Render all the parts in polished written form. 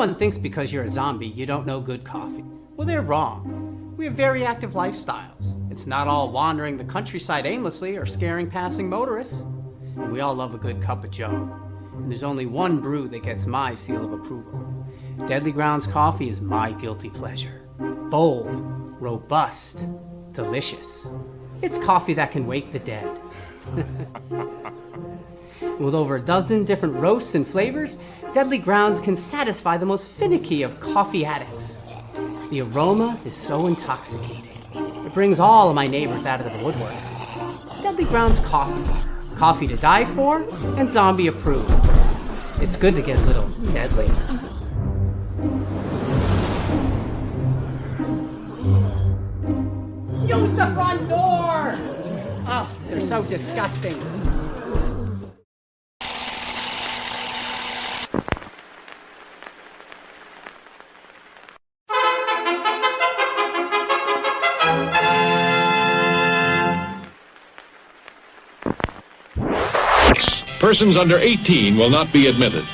Everyone thinks because you're a zombie, you don't know good coffee. Well, they're wrong. We have very active lifestyles. It's not all wandering the countryside aimlessly or scaring passing motorists. And we all love a good cup of joe. And there's only one brew that gets my seal of approval. Deadly Grounds coffee is my guilty pleasure. Bold, robust, delicious. It's coffee that can wake the dead. With over a dozen different roasts and flavors, Deadly Grounds can satisfy the most finicky of coffee addicts. The aroma is so intoxicating. It brings all of my neighbors out of the woodwork. Deadly Grounds coffee. Coffee to die for and zombie approved. It's good to get a little deadly. Use the front door! Oh, they're so disgusting. Persons under 18 will not be admitted.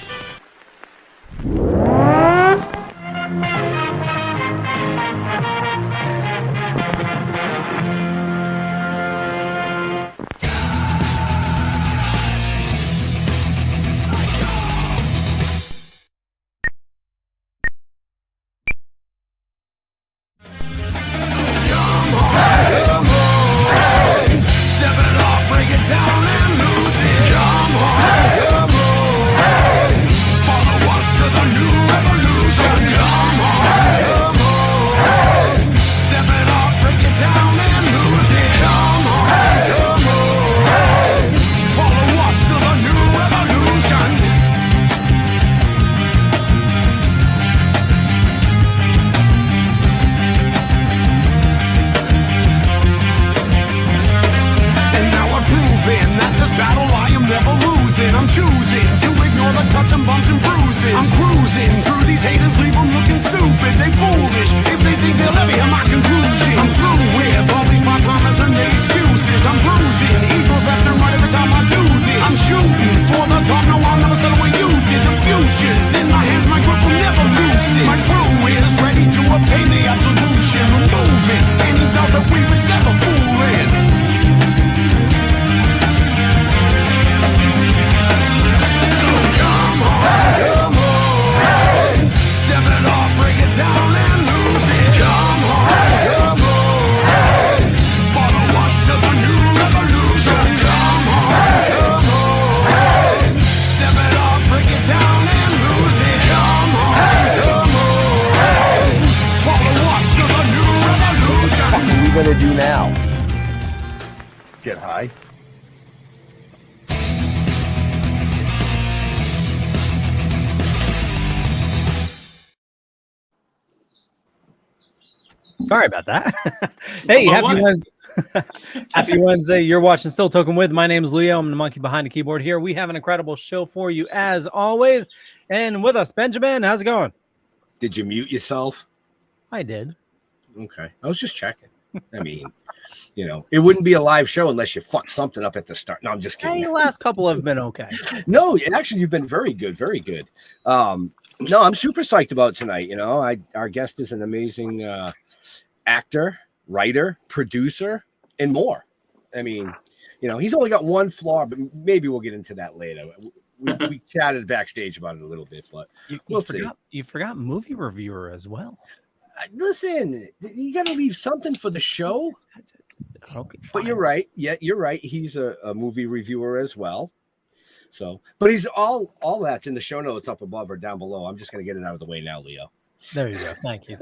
Sorry about that. Hey, happy Wednesday. Happy Wednesday. You're watching Still Toking with. My name is Leo. I'm the monkey behind the keyboard here. We have an incredible show for you as always. And with us, Benjamin. How's it going? Did you mute yourself? I did. Okay. I was just checking. I mean, you know, it wouldn't be a live show unless you fucked something up at the start. No, I'm just kidding. Hey, the last couple have been okay. No, actually, you've been very good. Very good. No, I'm super psyched about tonight. You know, our guest is an amazing actor, writer, producer, and more. I mean, you know, he's only got one flaw, but maybe we'll get into that later. We chatted backstage about it a little bit, but we'll see. You forgot movie reviewer as well. Listen, you got to leave something for the show. Okay, but you're right. Yeah, you're right. He's a movie reviewer as well. So, but he's all that's in the show notes up above or down below. I'm just going to get it out of the way now, Leo. There you go. Thank you.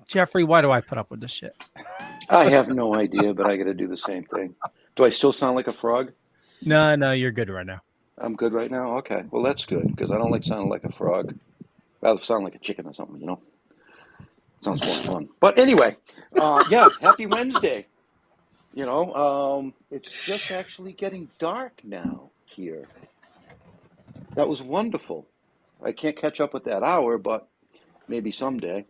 Jeffrey, why do I put up with this shit? I have no idea, but I got to do the same thing. Do I still sound like a frog? No, you're good right now. I'm good right now? Okay. Well, that's good, because I don't like sounding like a frog. I'd rather sound like a chicken or something, you know? Sounds more fun. But anyway, yeah, happy Wednesday. You know, it's just actually getting dark now here. That was wonderful. I can't catch up with that hour, but maybe someday.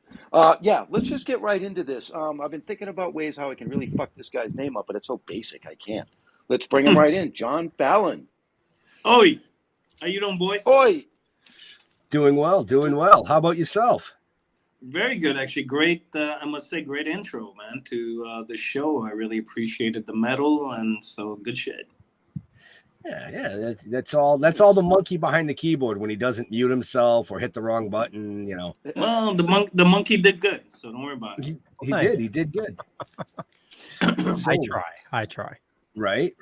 Yeah, let's just get right into this. I've been thinking about ways how I can really fuck this guy's name up, but it's so basic, I can't. Let's bring him right in. John Fallon. Oi. How you doing, boys? Oi. Doing well, doing well. How about yourself? Very good, actually. Great, I must say, great intro, man, to the show. I really appreciated the medal, and so good shit. Yeah. That's all. That's all the monkey behind the keyboard when he doesn't mute himself or hit the wrong button. You know. Well, the monkey did good, so don't worry about it. He did good. I try. Right.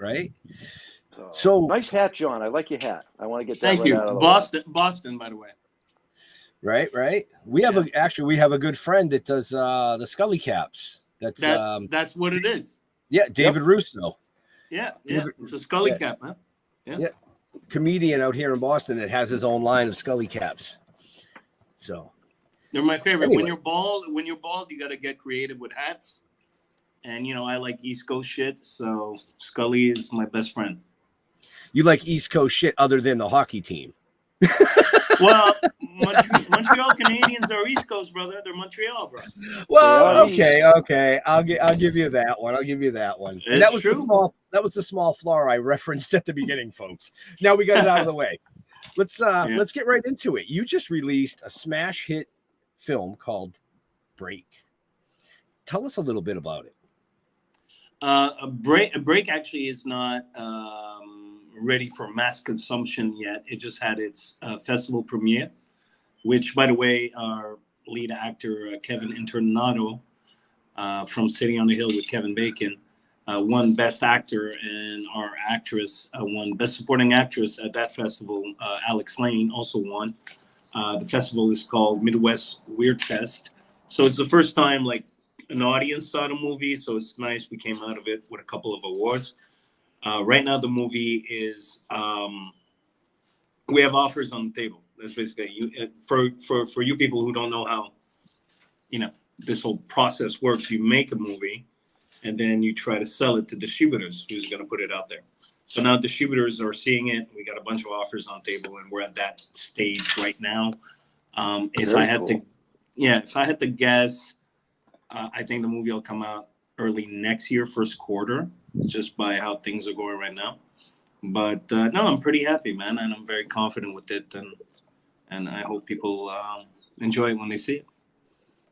So nice hat, John. I like your hat. I want to get that. Thank right you, out of the way. Boston, by the way. Right. We have we have a good friend that does the Scully caps. That's what it is. Yeah, David Russo. Yeah. It's a Scully cap, man. Yeah. Comedian out here in Boston that has his own line of Scully caps. So they're my favorite. Anyway. When you're bald, you got to get creative with hats. And I like East Coast shit, so Scully is my best friend. You like East Coast shit other than the hockey team? Well, Montreal Canadiens are East Coast, brother. They're Montreal, bro. Well, okay. I'll give you that one. And that was true. That was the small flaw I referenced at the beginning, folks. Now we got it out of the way. Let's get right into it. You just released a smash hit film called Break. Tell us a little bit about it. A break actually is not ready for mass consumption yet. It just had its festival premiere, which, by the way, our lead actor Kevin Internado from City on the Hill with Kevin Bacon won Best Actor, and our actress won Best Supporting Actress at that festival. Alex Lane also won. The festival is called Midwest Weird Fest, so it's the first time an audience saw the movie, so it's nice. We came out of it with a couple of awards. Right now, the movie is we have offers on the table. That's basically for you people who don't know how this whole process works. You make a movie, and then you try to sell it to distributors who's going to put it out there. So now distributors are seeing it. We got a bunch of offers on the table, and we're at that stage right now. If I had to guess. I think the movie will come out early next year, first quarter, just by how things are going right now. But no, I'm pretty happy, man, and I'm very confident with it, and I hope people enjoy it when they see it.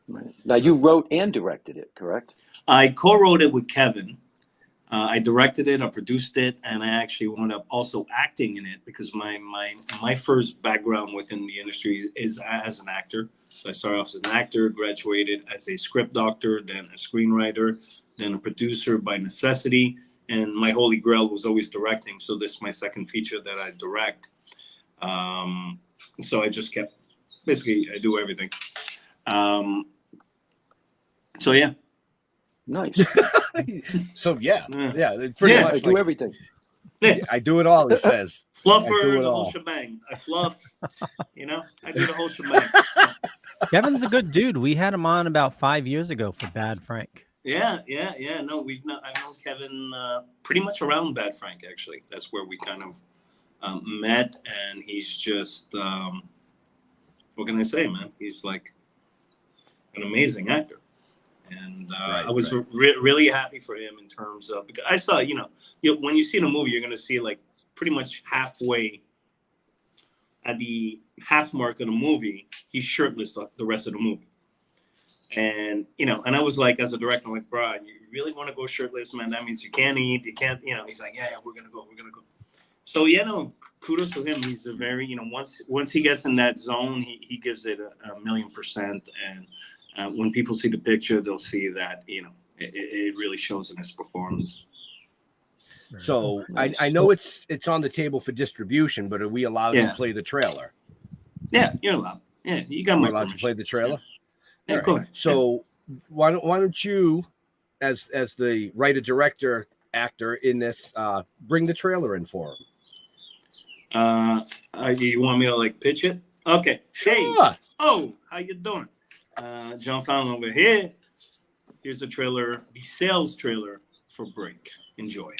Right. Now, you wrote and directed it, correct? I co-wrote it with Kevin. I directed it, I produced it, and I actually wound up also acting in it because my first background within the industry is as an actor. So I started off as an actor, graduated as a script doctor, then a screenwriter, then a producer by necessity, and my holy grail was always directing. So this is my second feature that I direct. So I just kept, basically, I do everything. So yeah. Nice. So pretty much I do everything. Yeah. I do it all. It says fluffer, the whole shebang. I fluff. I do the whole shebang. Kevin's a good dude. We had him on about 5 years ago for Bad Frank. Yeah. No, I've known Kevin pretty much around Bad Frank. Actually, that's where we kind of met, and he's just what can I say, man? He's like an amazing actor. And I was really happy for him in terms of, because I saw, when you see the movie, you're going to see pretty much halfway at the half mark of the movie, he's shirtless the rest of the movie. And, and I was like, as a director, I'm like, bro, you really want to go shirtless, man? That means you can't eat, you can't, he's like, yeah, we're going to go. So, kudos to him. He's a very, once he gets in that zone, he gives it a 1,000,000%. And when people see the picture, they'll see that, it really shows in his performance. So I know it's on the table for distribution, but are we allowed to play the trailer? Yeah, you're allowed. Yeah, you got my allowed to play the trailer? Yeah, go ahead. So why don't you, as the writer, director, actor in this, bring the trailer in for him? You want me to pitch it? Okay. Sure. Hey. Oh, how you doing? John Fallon over here. Here's the trailer, the sales trailer for Break. Enjoy.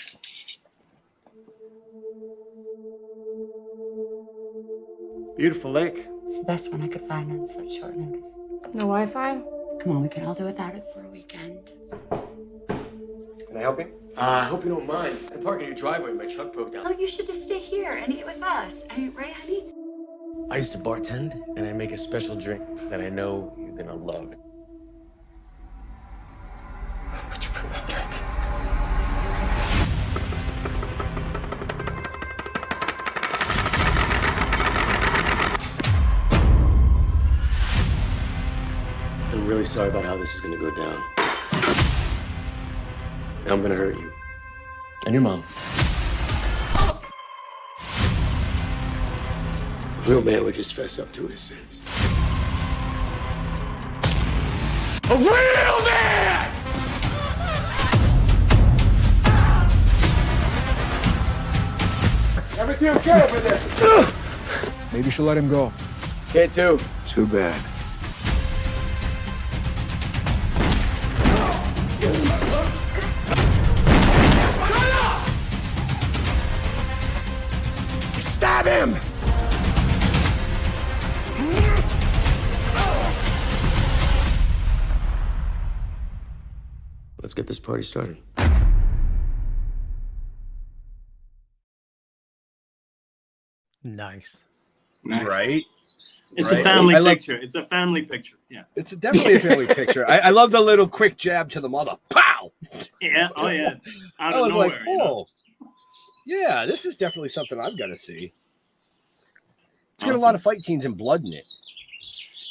Beautiful lake. It's the best one I could find on such short notice. No Wi-Fi? Come on, we can all do without it for a weekend. Can I help you? I hope you don't mind. I'm parking in your driveway. My truck broke down. Oh, you should just stay here and eat with us. I mean, right, honey? I used to bartend, and I make a special drink that I know you're gonna love. Would you put that drink? I'm really sorry about how this is gonna go down. I'm gonna hurt you. And your mom. A real man would just fess up to his sins. A real man! Everything okay over there? Maybe you should let him go. Can't do. Too bad. Stab him! Let's get this party started. Nice. Right? It's Right. a family I love- picture. It's a family picture. Yeah. It's definitely a family picture. I love the little quick jab to the mother. Pow! Yeah. Oh yeah. Out I of was nowhere. like, you know? oh, yeah, this is definitely something I've got to see. It's got a Awesome. lot of fight scenes and blood in it.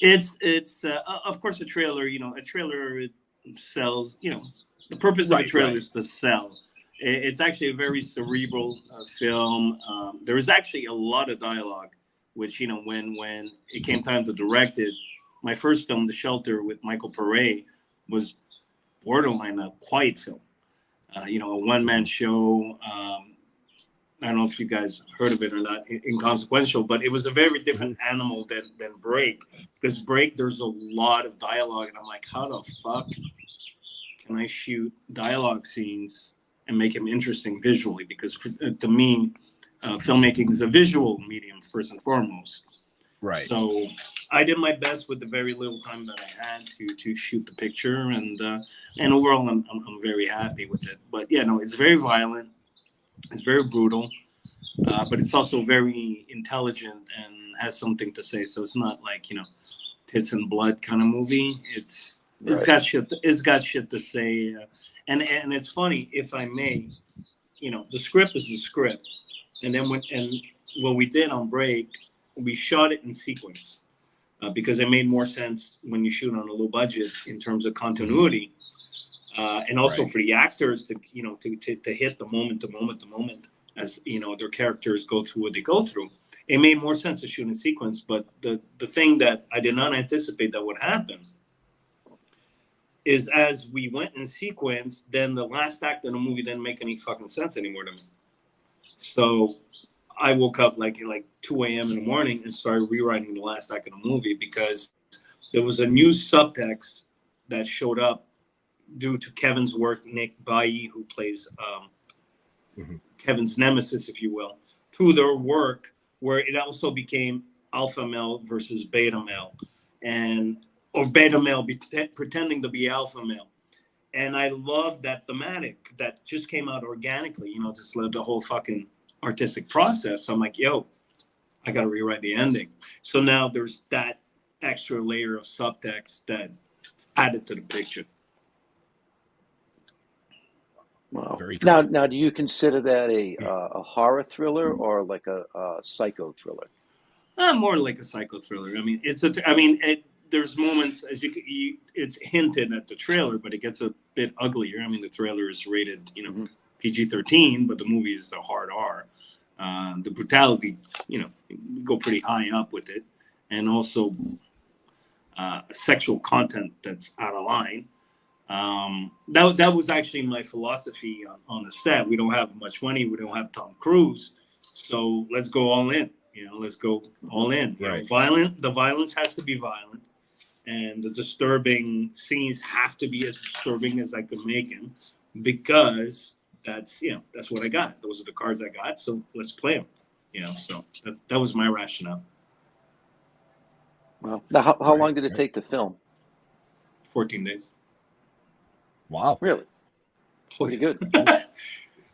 It's of course a trailer. You know, a trailer sells. You know, the purpose of a Right, trailer right. is to sell. It's actually a very cerebral film. There is actually a lot of dialogue, which, you know, when it came time to direct it, my first film, The Shelter, with Michael Pare, was borderline a quiet film. You know, a one-man show. I don't know if you guys heard of it or not, Inconsequential, but it was a very different animal than Break. Because Break, there's a lot of dialogue, and I'm like, how the fuck can I shoot dialogue scenes and make them interesting visually? Because to me, filmmaking is a visual medium first and foremost. Right. So I did my best with the very little time that I had to shoot the picture, and overall I'm very happy with it. But yeah, no, it's very violent, it's very brutal, but it's also very intelligent and has something to say. So it's not like, you know, tits and blood kind of movie. It's got shit. It's got shit to say, and it's funny, if I may, you know, the script is the script, and then what we did on Break, we shot it in sequence because it made more sense when you shoot on a low budget in terms of continuity, and also for the actors to, you know, to hit the moment as, you know, their characters go through what they go through. It made more sense to shoot in sequence, but the thing that I did not anticipate that would happen is as we went in sequence, then the last act of the movie didn't make any fucking sense anymore to me. So I woke up like 2 a.m. in the morning and started rewriting the last act of the movie because there was a new subtext that showed up due to Kevin's work, Nick Bailly, who plays Kevin's nemesis, if you will, to their work, where it also became alpha male versus beta male, or beta male pretending to be alpha male. And I love that thematic that just came out organically, you know, just led the whole fucking artistic process. So I'm like, yo, I got to rewrite the ending. So now there's that extra layer of subtext that added to the picture. Wow. Very cool. Now, do you consider that a horror thriller or like a psycho thriller? More like a psycho thriller. I mean, there's moments, as it's hinted at the trailer, but it gets a bit uglier. I mean, the trailer is rated, you know, PG-13, but the movie is a hard R. The brutality, you know, we go pretty high up with it, and also sexual content that's out of line. That was actually my philosophy on the set. We don't have much money. We don't have Tom Cruise, so let's go all in. You know, let's go all in. You know, the violence has to be violent, and the disturbing scenes have to be as disturbing as I could make them, because that's what I got. Those are the cards I got. So let's play them. You know, so that was my rationale. Wow. Now, how long did it take to film? 14 days. Wow. Really? Pretty good.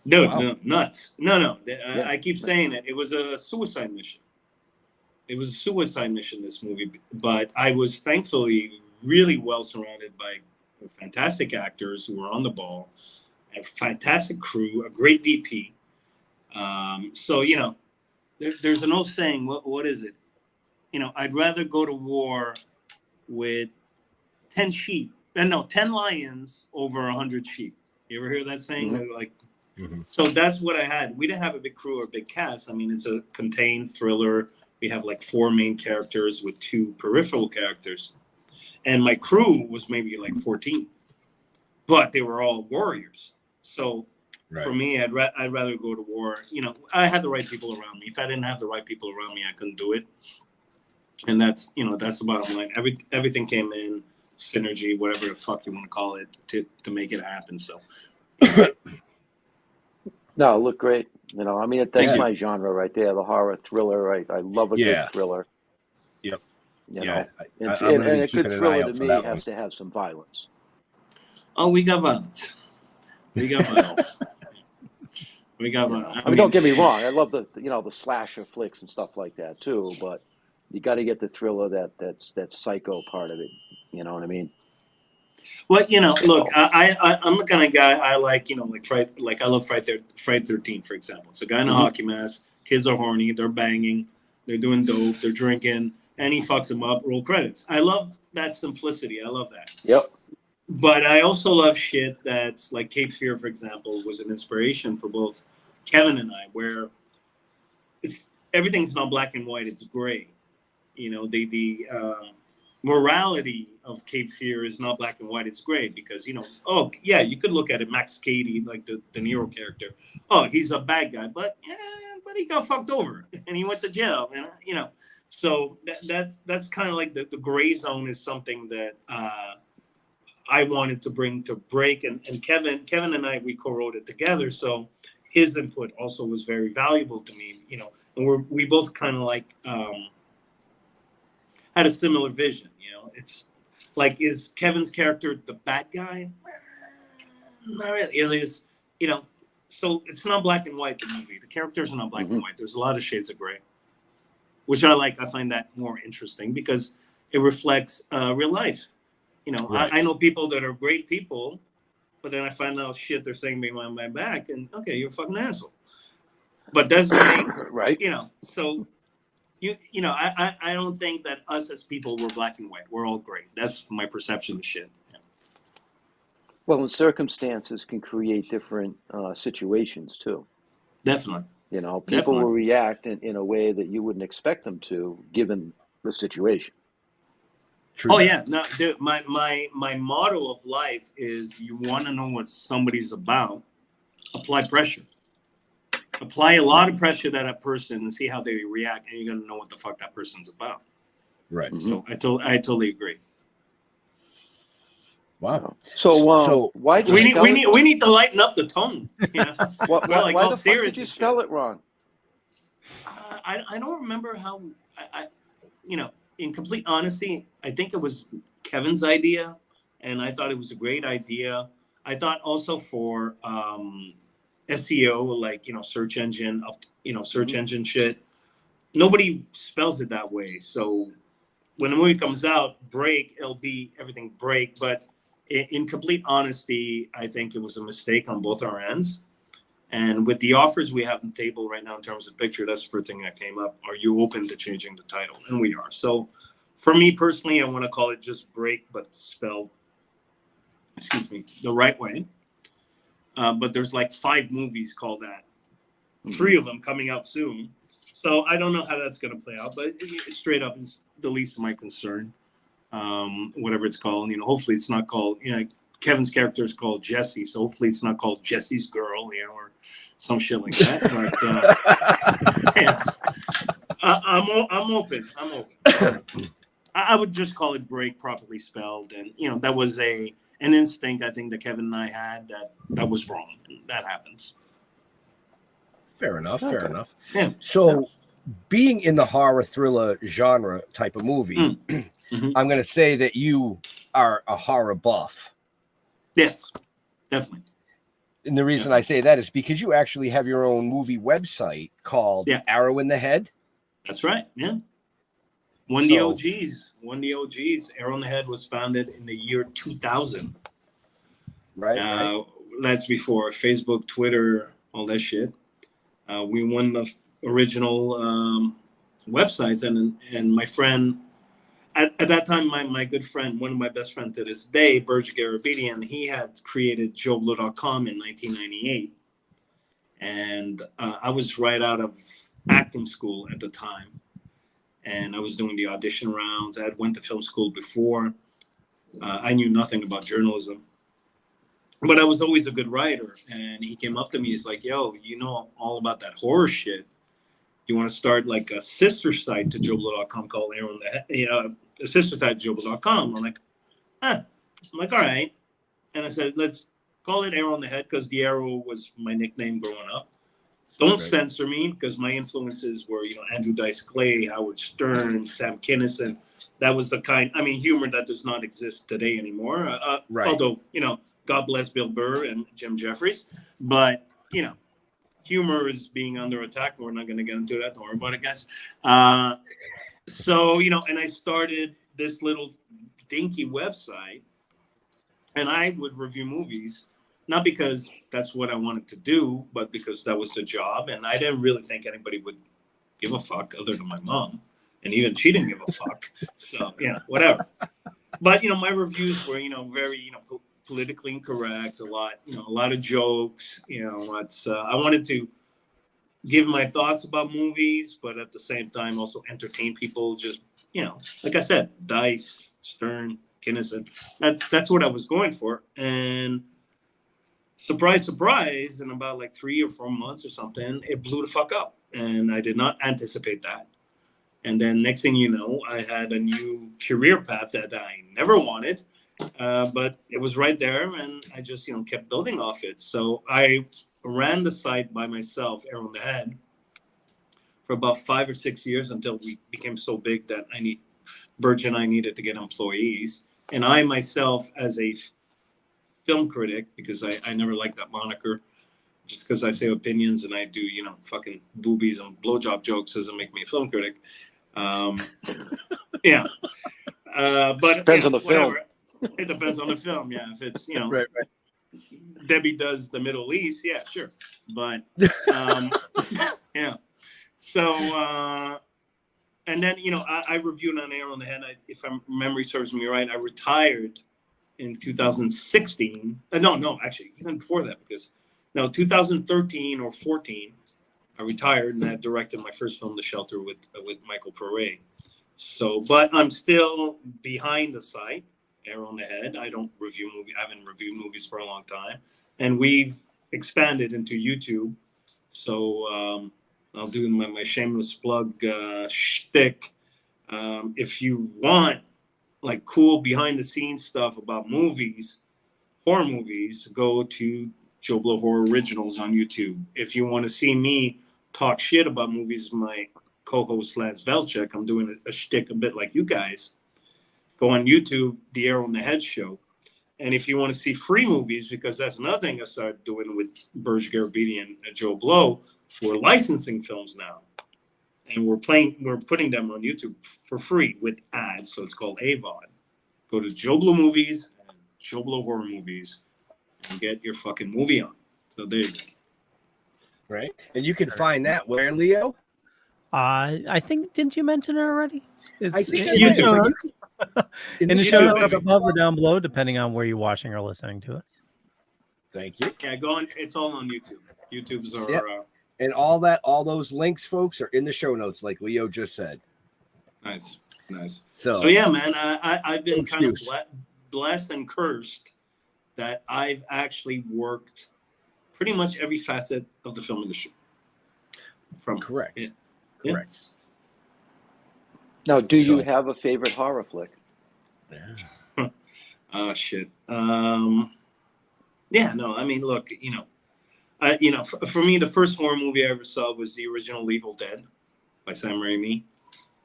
Dude, Wow. no, nuts. No. Yeah. I keep saying it. It was a suicide mission. It was a suicide mission, this movie, but I was thankfully really well surrounded by fantastic actors who were on the ball, a fantastic crew, a great DP. So, you know, there's an old saying, what is it? You know, I'd rather go to war with 10 lions over 100 sheep. You ever hear that saying? Mm-hmm. Like, so that's what I had. We didn't have a big crew or a big cast. I mean, it's a contained thriller. We have like 4 main characters with 2 peripheral characters. And my crew was maybe like 14, but they were all warriors. So for me, I'd rather go to war. You know, I had the right people around me. If I didn't have the right people around me, I couldn't do it. And that's, you know, that's the bottom line. Everything came in, synergy, whatever the fuck you want to call it, to make it happen. So. No, look great. You know, I mean, that's my genre right there, the horror thriller. I love a good thriller. Yep. You know, and a good thriller to me has to have some violence. Oh, we got violence. We got violence. We got violence. I mean, don't get me wrong. I love the slasher flicks and stuff like that too. But you got to get the thriller, that psycho part of it. You know what I mean? Well, you know, look, I'm the kind of guy I like. You know, I love Friday 13, for example. It's a guy in a hockey mask. Kids are horny. They're banging. They're doing dope. They're drinking, and he fucks them up. Roll credits. I love that simplicity. I love that. Yep. But I also love shit that's like Cape Fear, for example, was an inspiration for both Kevin and I, where everything's not black and white; it's gray. You know, the morality of Cape Fear is not black and white; it's gray because, you know, you could look at it, Max Cady, like the De Niro character. Oh, he's a bad guy, but he got fucked over and he went to jail, and you know, so that's kind of like the gray zone is something that I wanted to bring to Break, and Kevin and I, we co-wrote it together, so his input also was very valuable to me, you know, and we both kind of like had a similar vision, you know. It's like, is Kevin's character the bad guy? Not really. It is, you know, so it's not black and white, the movie. The characters are not black and white. There's a lot of shades of gray, which I like. I find that more interesting because it reflects real life. You know, I know people that are great people, but then I find out shit they're saying behind my back, and okay, you're a fucking asshole. But doesn't make, you know, so you know, I don't think that us as people were black and white. We're all gray. That's my perception of shit. Yeah. Well, and circumstances can create different situations too. Definitely. You know, people will react in a way that you wouldn't expect them to, given the situation. True. Oh yeah, no, dude, my motto of life is: you want to know what somebody's about, apply pressure. Apply a lot of pressure to that person and see how they react, and you're gonna know what the fuck that person's about. Right. So I totally agree. Wow. So why did we need to lighten up the tone? You know? Why the fuck did you spell it wrong? I don't remember how. I you know, in complete honesty, I think it was Kevin's idea, and I thought it was a great idea. I thought also for SEO, like, you know, search engine engine shit. Nobody spells it that way. So when the movie comes out, Break, it'll be everything Break. But in complete honesty, I think it was a mistake on both our ends. And with the offers we have on the table right now in terms of picture, that's the first thing that came up. Are you open to changing the title? And we are. So for me personally, I want to call it just Break, but spelled, the right way. But there's like 5 movies called that. 3 of them coming out soon. So I don't know how that's going to play out, but it straight up is the least of my concern. Whatever it's called, you know, hopefully it's not called, you know, Kevin's character is called Jesse, so hopefully it's not called Jesse's Girl, you know, or some shit like that. But yeah, I'm open. I would just call it Break, properly spelled, and you know, that was an instinct I think that Kevin and I had that was wrong, and that happens. Fair enough. Fair enough. Yeah. So, being in the horror thriller genre type of movie, I'm going to say that you are a horror buff. Yes, definitely. And the reason I say that is because you actually have your own movie website called Arrow in the Head. That's right. Yeah. One of the OGs. Arrow on the Head was founded in the year 2000. Right. That's before Facebook, Twitter, all that shit. We won the original websites, and my friend at that time, my good friend, one of my best friends to this day, Burj Garabedian, he had created JoeBlow.com in 1998, and I was right out of acting school at the time, and I was doing the audition rounds. I had went to film school before. I knew nothing about journalism, but I was always a good writer. And he came up to me. He's like, "Yo, you know all about that horror shit. You want to start like a sister site to JoeBlow.com called Arrow on the Head, a sister site to JoeBlow.com." I'm like, "Huh." I'm like, "All right." And I said, "Let's call it Arrow on the Head," because the Arrow was my nickname growing up. Don't censor me, because my influences were, Andrew Dice Clay, Howard Stern, Sam Kinison. That was the humor that does not exist today anymore. Although, God bless Bill Burr and Jim Jeffries. But, humor is being under attack. We're not going to get into that. Don't worry about it, guys. And I started this little dinky website, and I would review movies, not because that's what I wanted to do, but because that was the job. And I didn't really think anybody would give a fuck other than my mom. And even she didn't give a fuck. So, whatever. But, my reviews were, very, politically incorrect, a lot of jokes, I wanted to give my thoughts about movies, but at the same time also entertain people. Just, like I said, Dice, Stern, Kinison, that's what I was going for. And surprise, surprise, in about like 3 or 4 months or something, it blew the fuck up. And I did not anticipate that. And then next thing you know, I had a new career path that I never wanted. But it was right there, and I just, kept building off it. So I ran the site by myself, Arrow on the Head, for about 5 or 6 years, until we became so big that Burge and I needed to get employees. And I myself, as a film critic, because I never liked that moniker, just because I say opinions and I do, fucking boobies and blowjob jokes doesn't make me a film critic. Yeah. But depends on the whatever. film. It depends on the film. Yeah. If it's, Right. Debbie does the Middle East. Yeah, sure. But, yeah. So, and then, I reviewed on Arrow on the Head. If memory serves me right, I retired in 2016. No, actually, even before that, because 2013 or 14, I retired and I directed my first film, The Shelter, with Michael Pare. So, but I'm still behind the site, Arrow on the Head. I don't review movies. I haven't reviewed movies for a long time, and we've expanded into YouTube. So I'll do my shameless plug shtick. If you want like cool behind the scenes stuff about movies, horror movies, go to Joe Blow Horror Originals on YouTube. If you want to see me talk shit about movies, my co-host Lance Velchek, I'm doing a shtick a bit like you guys. Go on YouTube, The Arrow on the Head Show. And if you want to see free movies, because that's another thing I started doing with Burj Garabedian and Joe Blow, we're licensing films now. And we're putting them on YouTube for free with ads. So it's called AVOD. Go to Joe Blow Movies and Joe Blow Horror Movies and get your fucking movie on. So there you go. Right. And you can find that where, Leo? I think, didn't you mention it already? I think in I the show notes. In the show notes YouTube. up above or down below, depending on where you're watching or listening to us. Thank you. Yeah, go on. It's all on YouTube. YouTube's our... Yep. And all those links, folks, are in the show notes, like Leo just said. Nice. So yeah, man, I've been kind of blessed and cursed that I've actually worked pretty much every facet of the film industry. Correct. Yeah. Correct. Now, do you have a favorite horror flick? Yeah. Oh shit. Yeah. No. I mean, look. For me, the first horror movie I ever saw was the original Evil Dead by Sam Raimi,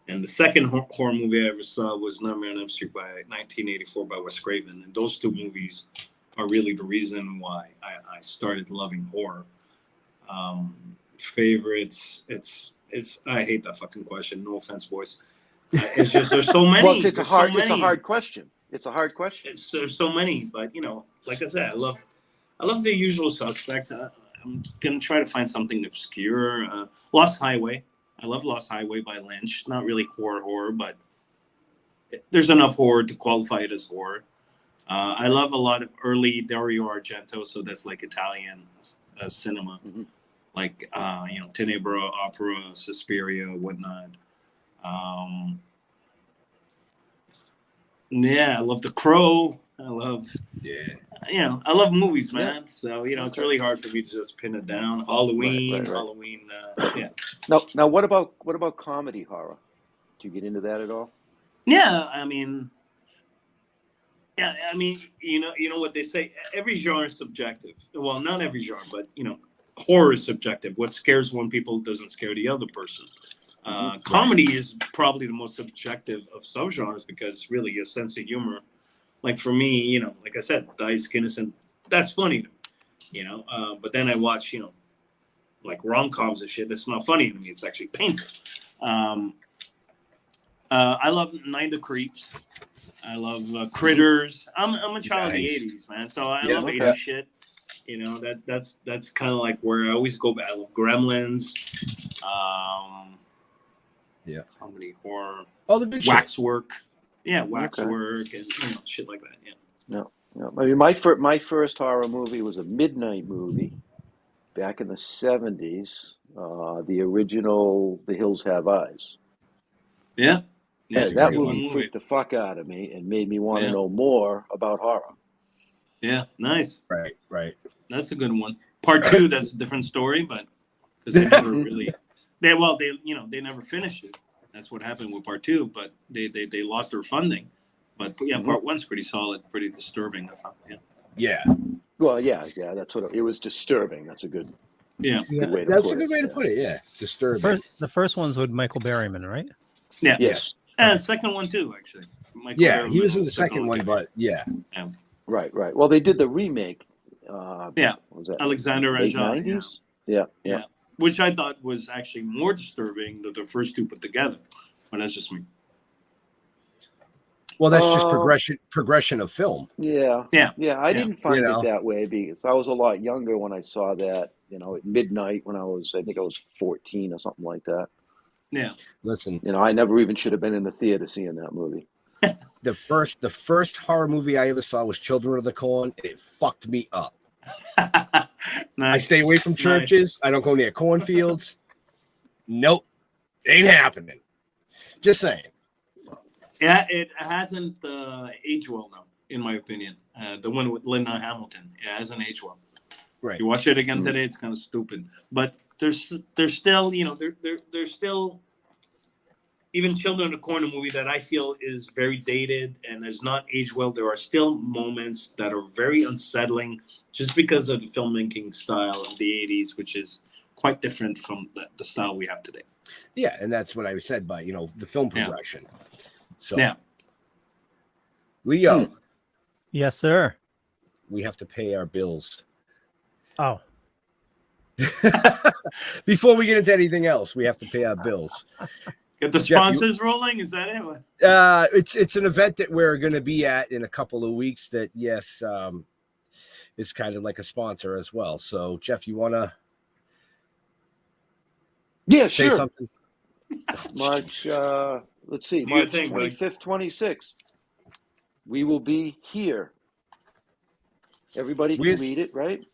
and the second horror movie I ever saw was Nightmare on Elm Street by 1984 by Wes Craven. And those two movies are really the reason why I started loving horror. Favorites? It's. I hate that fucking question. No offense, boys. It's just there's so many. Well, it's a There's hard so many. question. It's a hard question. There's so many, but like I said, I love the usual suspects. I'm gonna try to find something obscure. Lost Highway. I love Lost Highway by Lynch. Not really horror, but there's enough horror to qualify it as horror. I love a lot of early Dario Argento, so that's like Italian cinema, like Tenebra, Opera, Suspiria, whatnot. I love The Crow. I love I love movies, man. So it's really hard for me to just pin it down. Halloween. Now what about comedy horror? Do you get into that at all? Yeah, I mean, you know what they say. Every genre is subjective. Well, not every genre, but horror is subjective. What scares one people doesn't scare the other person. Comedy is probably the most subjective of subgenres because really a sense of humor. Like for me, like I said, Dice Innocent, that's funny to me, but then I watch, like rom-coms and shit. That's not funny to me. It's actually painful. I love Night of Creeps. I love Critters. I'm a child of the 80s, man. So I love 80s shit. That's kind of like where I always go back. I love Gremlins. Comedy, horror. All the big Waxwork. Yeah, Waxwork and shit like that. Yeah. I mean, my first horror movie was a midnight movie back in the 70s. The original The Hills Have Eyes. Yeah. That movie freaked the fuck out of me and made me want to know more about horror. Yeah, nice. Right. That's a good one. Part 2, that's a different story, but because they never really, they never finished it. That's what happened with Part 2, but they lost their funding. But Part 1's pretty solid, pretty disturbing. I thought. Yeah. Well, that's what it was. Disturbing. That's a good. Good way to That's put a good way to put it. Yeah, disturbing. The first one's with Michael Berryman, right? Yeah. Yes. And the second one too, actually. Michael Berryman he was in the second one, but Right. Well, they did the remake. Was that Alexander Aja? Yeah. Which I thought was actually more disturbing than the first two put together. But that's just me. Well, that's just progression of film. Yeah. I didn't find it that way because I was a lot younger when I saw that. At midnight when I think I was 14 or something like that. Yeah. Listen, I never even should have been in the theater seeing that movie. The first horror movie I ever saw was Children of the Corn, and it fucked me up. Nice. I stay away from churches. I don't go near cornfields. Nope. Ain't happening. Just saying. Yeah, it hasn't aged well now, in my opinion. The one with Linda Hamilton, it hasn't aged well. Right. You watch it again today, it's kind of stupid. But there's still, there's still even Children of the Corn, a movie that I feel is very dated and has not aged well. There are still moments that are very unsettling just because of the filmmaking style of the 80s, which is quite different from the style we have today. Yeah, and that's what I said by, the film progression. So, Leo. Yes, sir. We have to pay our bills. Oh. Before we get into anything else, we have to pay our bills. Get the sponsors rolling? Is that it? It's an event that we're going to be at in a couple of weeks that, is kind of like a sponsor as well. So, Jeff, you want to say something? March, let's see, March 25th, 26th. We will be here. Everybody can read it, right?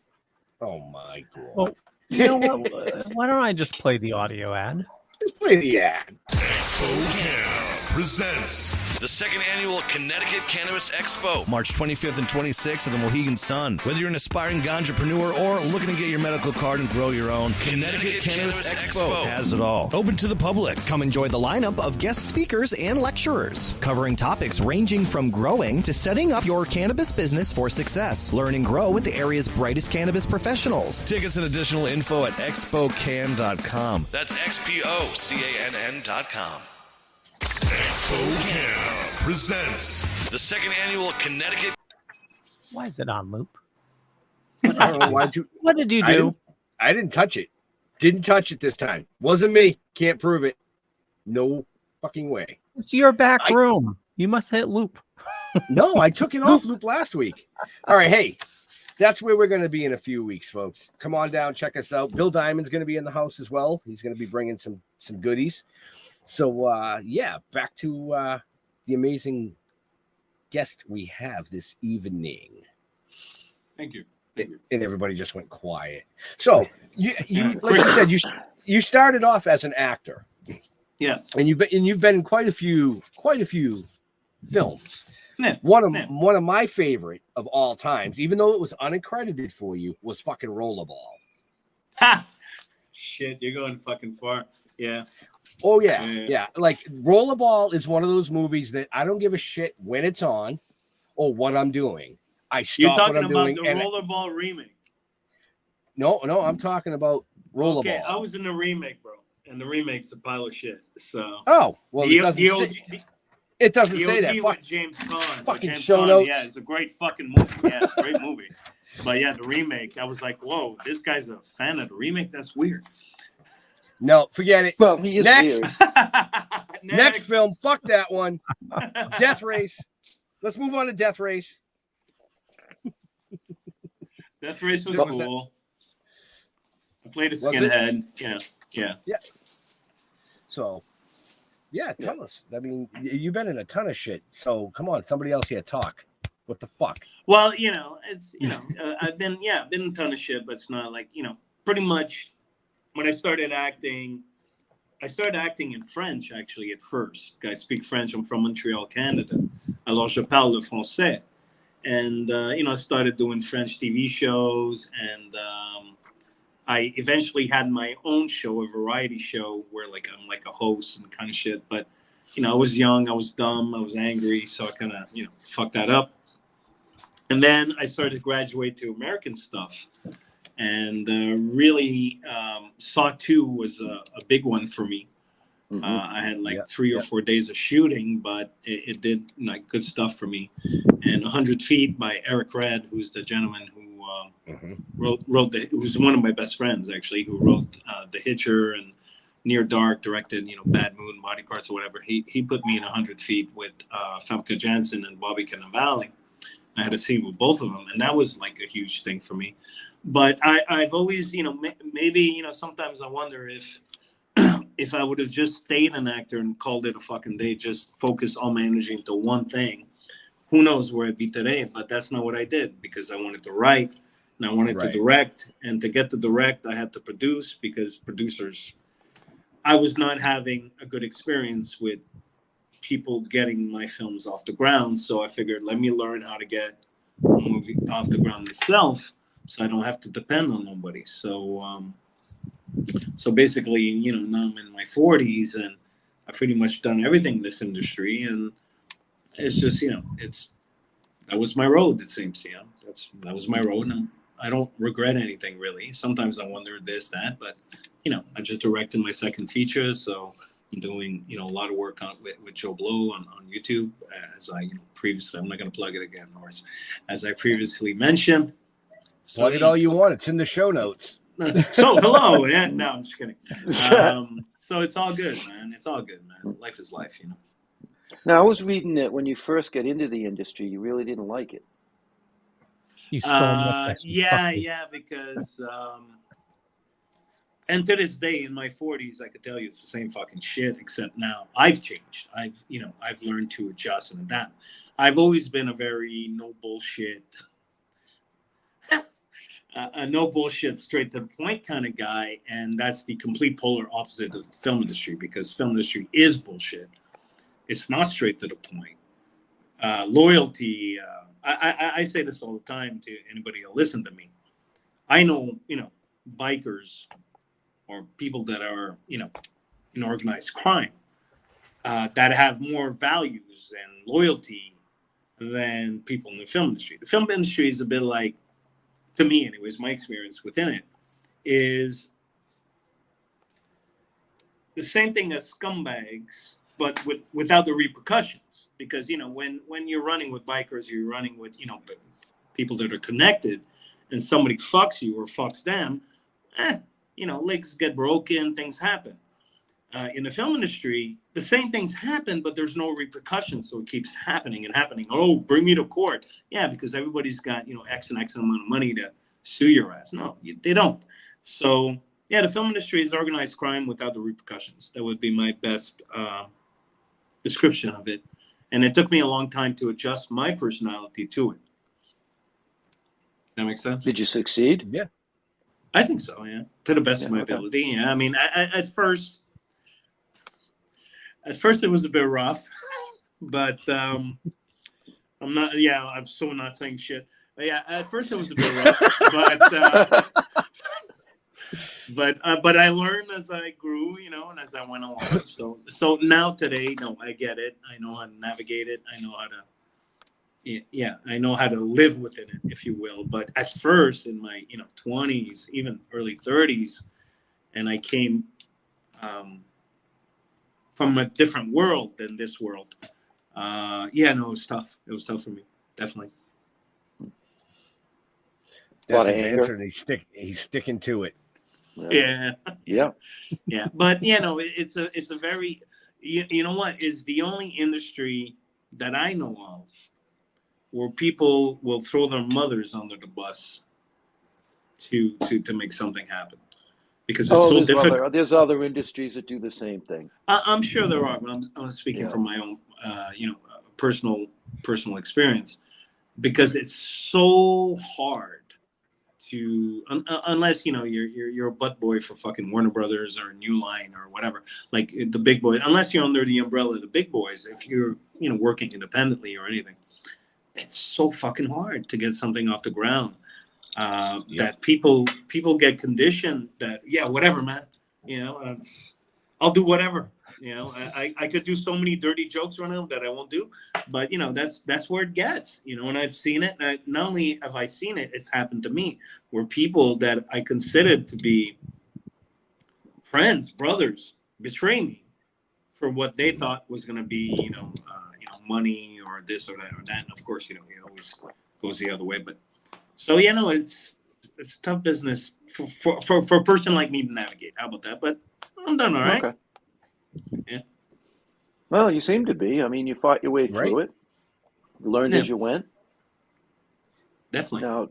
Oh, my God. Well, you know what? Why don't I just play the audio ad? Just play the ad. Expo presents the second annual Connecticut Cannabis Expo, March 25th and 26th at the Mohegan Sun. Whether you're an aspiring ganjapreneur or looking to get your medical card and grow your own, Connecticut Cannabis Expo has it all. Open to the public. Come enjoy the lineup of guest speakers and lecturers, covering topics ranging from growing to setting up your cannabis business for success. Learn and grow with the area's brightest cannabis professionals. Tickets and additional info at expocan.com. That's expocann.com. Expo presents the second annual Connecticut. Why is it on loop? I don't know. What did you do? I didn't touch it. Didn't touch it this time. Wasn't me. Can't prove it. No fucking way. It's your back room. You must hit loop. No, I took it off loop last week. All right, hey, that's where we're going to be in a few weeks, folks. Come on down, check us out. Bill Diamond's going to be in the house as well. He's going to be bringing some goodies. So, yeah, back to the amazing guest we have this evening. Thank you. And everybody just went quiet. So, you like you said, you started off as an actor. Yes, and you've been in quite a few films. Yeah. One of my favorite of all times, even though it was unaccredited for you, was fucking Rollerball. Ha! Shit, you're going fucking far. Yeah. Oh yeah. Like Rollerball is one of those movies that I don't give a shit when it's on or what I'm doing. I stop You're talking what I'm about doing. the And Rollerball remake. No, I'm talking about Rollerball. Okay, I was in the remake, bro, and the remake's a pile of shit. So. Oh well, it doesn't say that. Fuck James Caan. Fucking James show Caan, notes. Yeah, it's a great fucking movie. Yeah, great movie. But yeah, the remake, I was like, whoa, this guy's a fan of the remake? That's weird. No, forget it. Well, he is weird. Next film, fuck that one. Death Race. Let's move on to Death Race. Death Race was cool. I played a skinhead. Yeah. So, tell us. I mean, you've been in a ton of shit. So, come on, somebody else here talk. What the fuck? Well, it's I've been in a ton of shit, but it's not like pretty much. When I started acting in French actually at first. I speak French. I'm from Montreal, Canada. Alors je parle le français, and I started doing French TV shows, and I eventually had my own show, a variety show where I'm like a host and kind of shit. But I was young, I was dumb, I was angry, so I kind of fucked that up. And then I started to graduate to American stuff. And really, Saw 2 was a big one for me. Mm-hmm. I had 3 or 4 days of shooting, but it did good stuff for me. And 100 Feet by Eric Red, who's the gentleman who who's one of my best friends actually, who wrote The Hitcher and Near Dark, directed Bad Moon, Body Parts, or whatever. He put me in 100 Feet with Famke Janssen and Bobby Cannavale. I had a scene with both of them, and that was like a huge thing for me. But I've always, maybe, sometimes I wonder if I would have just stayed an actor and called it a fucking day, just focus all my energy into one thing, who knows where I'd be today. But that's not what I did, because I wanted to write and I wanted to direct. And to get to direct, I had to produce, because I was not having a good experience with people getting my films off the ground. So I figured, let me learn how to get a movie off the ground myself, so I don't have to depend on nobody. So basically, now I'm in my 40s and I've pretty much done everything in this industry, and it's just, that was my road, it seems. That was my road, and I don't regret anything really. Sometimes I wonder this, that, but I just directed my second feature, so I'm doing, a lot of work with Joe Blow on YouTube, as I previously. I'm not going to plug it again, Norris. As I previously mentioned. Plug it all you want. It's in the show notes. So hello. Yeah, no, I'm just kidding. So it's all good, man. It's all good, man. Life is life, Now, I was reading that when you first got into the industry, you really didn't like it. You stole yeah, because. And to this day, in my 40s, I could tell you it's the same fucking shit, except now I've changed. I've learned to adjust and adapt. I've always been a very no bullshit, straight to the point kind of guy. And that's the complete polar opposite of the film industry, because film industry is bullshit. It's not straight to the point. Loyalty. I say this all the time to anybody who'll listen to me. I know, bikers, or people that are, in organized crime, that have more values and loyalty than people in the film industry. The film industry is a bit like, to me anyways, my experience within it is the same thing as scumbags, but without the repercussions. Because, when you're running with bikers, you're running with, people that are connected, and somebody fucks you or fucks them, legs get broken, things happen. in the film industry, the same things happen, but there's no repercussions. So it keeps happening and happening. Oh, bring me to court. Yeah, because everybody's got, X and X amount of money to sue your ass. No, they don't. So, yeah, the film industry is organized crime without the repercussions. That would be my best description of it. And it took me a long time to adjust my personality to it. That makes sense? Did you succeed? Yeah. I think so, yeah. To the best of my ability. Yeah, I mean, at first it was a bit rough, but I'm so not saying shit. But yeah, at first it was a bit rough, but I learned as I grew, and as I went along. So now today, no, I get it. I know how to navigate it. I know how to. Yeah, I know how to live within it, if you will. But at first, in my 20s, even early 30s, and I came from a different world than this world. No, it was tough. It was tough for me, definitely. That's his answer. He's sticking to it. Yeah. Yeah. Yeah, but it's a very you know what is the only industry that I know of where people will throw their mothers under the bus to make something happen, because it's so difficult. There's other industries that do the same thing. I'm sure there are, but I'm speaking from my own, personal experience, because it's so hard to, unless you're a butt boy for fucking Warner Brothers or New Line or whatever, like the big boys. Unless you're under the umbrella of the big boys, if you're working independently or anything. It's so fucking hard to get something off the ground. That people get conditioned that whatever, man. I'll do whatever. I could do so many dirty jokes right now that I won't do, but that's where it gets. And I've seen it. Not only have I seen it, it's happened to me where people that I considered to be friends, brothers, betray me for what they thought was going to be, money or this or that or that. And of course, it always goes the other way. But so it's tough business for a person like me to navigate. How about that? But I'm done all right. Okay. Yeah. Well, you seem to be. I mean, you fought your way through it. You learned as you went. Definitely. Now,